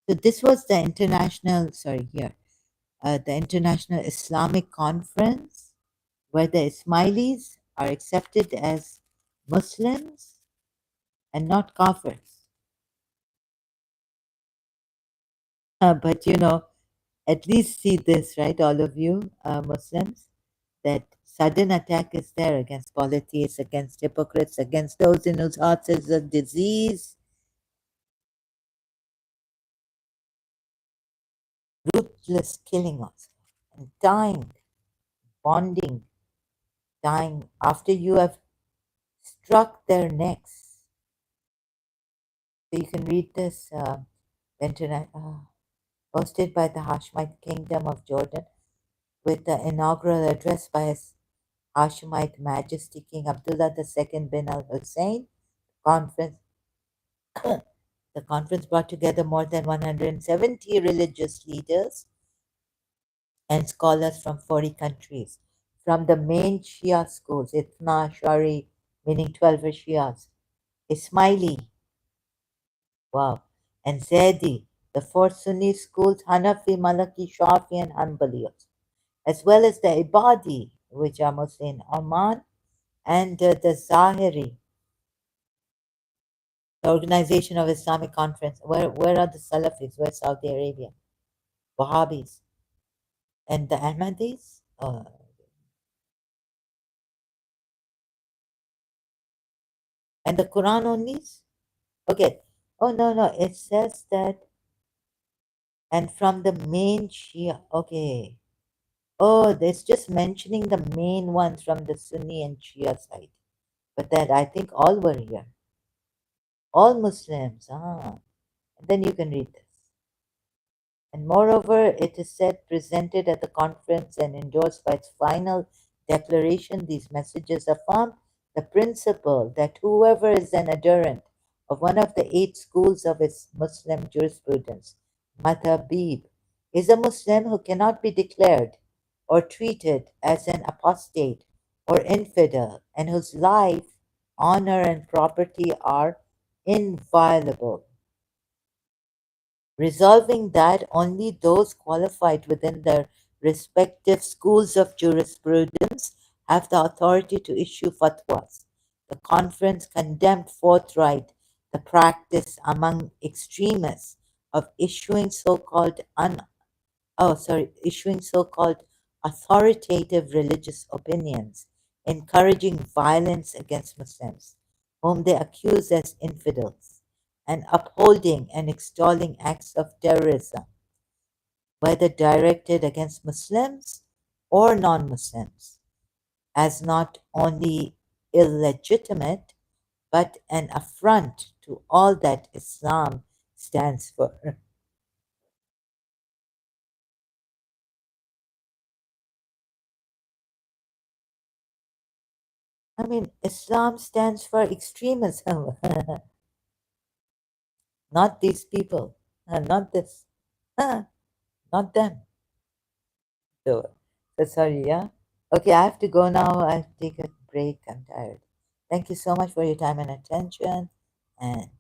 So this was the international, sorry, here, the International Islamic Conference, where the Ismailis are accepted as Muslims and not Kafirs. But at least see this, right, all of you Muslims, that sudden attack is there against polytheists, against hypocrites, against those in whose hearts is a disease, ruthless killing us, and dying, bonding, dying after you have struck their necks. So you can read this internet, hosted by the Hashemite Kingdom of Jordan, with the inaugural address by His Hashemite Majesty King Abdullah II bin Al Hussein. Conference. The conference brought together more than 170 religious leaders and scholars from 40 countries. From the main Shia schools, Ithna Shari, meaning 12 Shias, Ismaili, wow, and Zaidi, the four Sunni schools, Hanafi, Malaki, Shafi, and Hanbali, as well as the Ibadi, which are mostly in Oman, and the Zahiri, the Organization of Islamic Conference. Where are the Salafis? Where's Saudi Arabia? Wahhabis. And the Ahmadis? And the Quran onlys? Okay. Oh, no, no. It says that, and from the main Shia. Okay. Oh, it's just mentioning the main ones from the Sunni and Shia side. But that I think all were here. All Muslims. Ah. And then you can read this. And moreover, it is said, presented at the conference and endorsed by its final declaration, these messages affirm the principle that whoever is an adherent of one of the eight schools of its Muslim jurisprudence, madhabib, is a Muslim who cannot be declared or treated as an apostate or infidel, and whose life, honor, and property are inviolable, resolving that only those qualified within their respective schools of jurisprudence have the authority to issue fatwas. The conference condemned forthright the practice among extremists of issuing so-called authoritative religious opinions encouraging violence against Muslims, whom they accuse as infidels, and upholding and extolling acts of terrorism, whether directed against Muslims or non Muslims, as not only illegitimate but an affront to all that Islam stands for. I mean, Islam stands for extremism, not these people, not this, not them. So sorry, yeah. Okay, I have to go now. I have to take a break. I'm tired. Thank you so much for your time and attention. And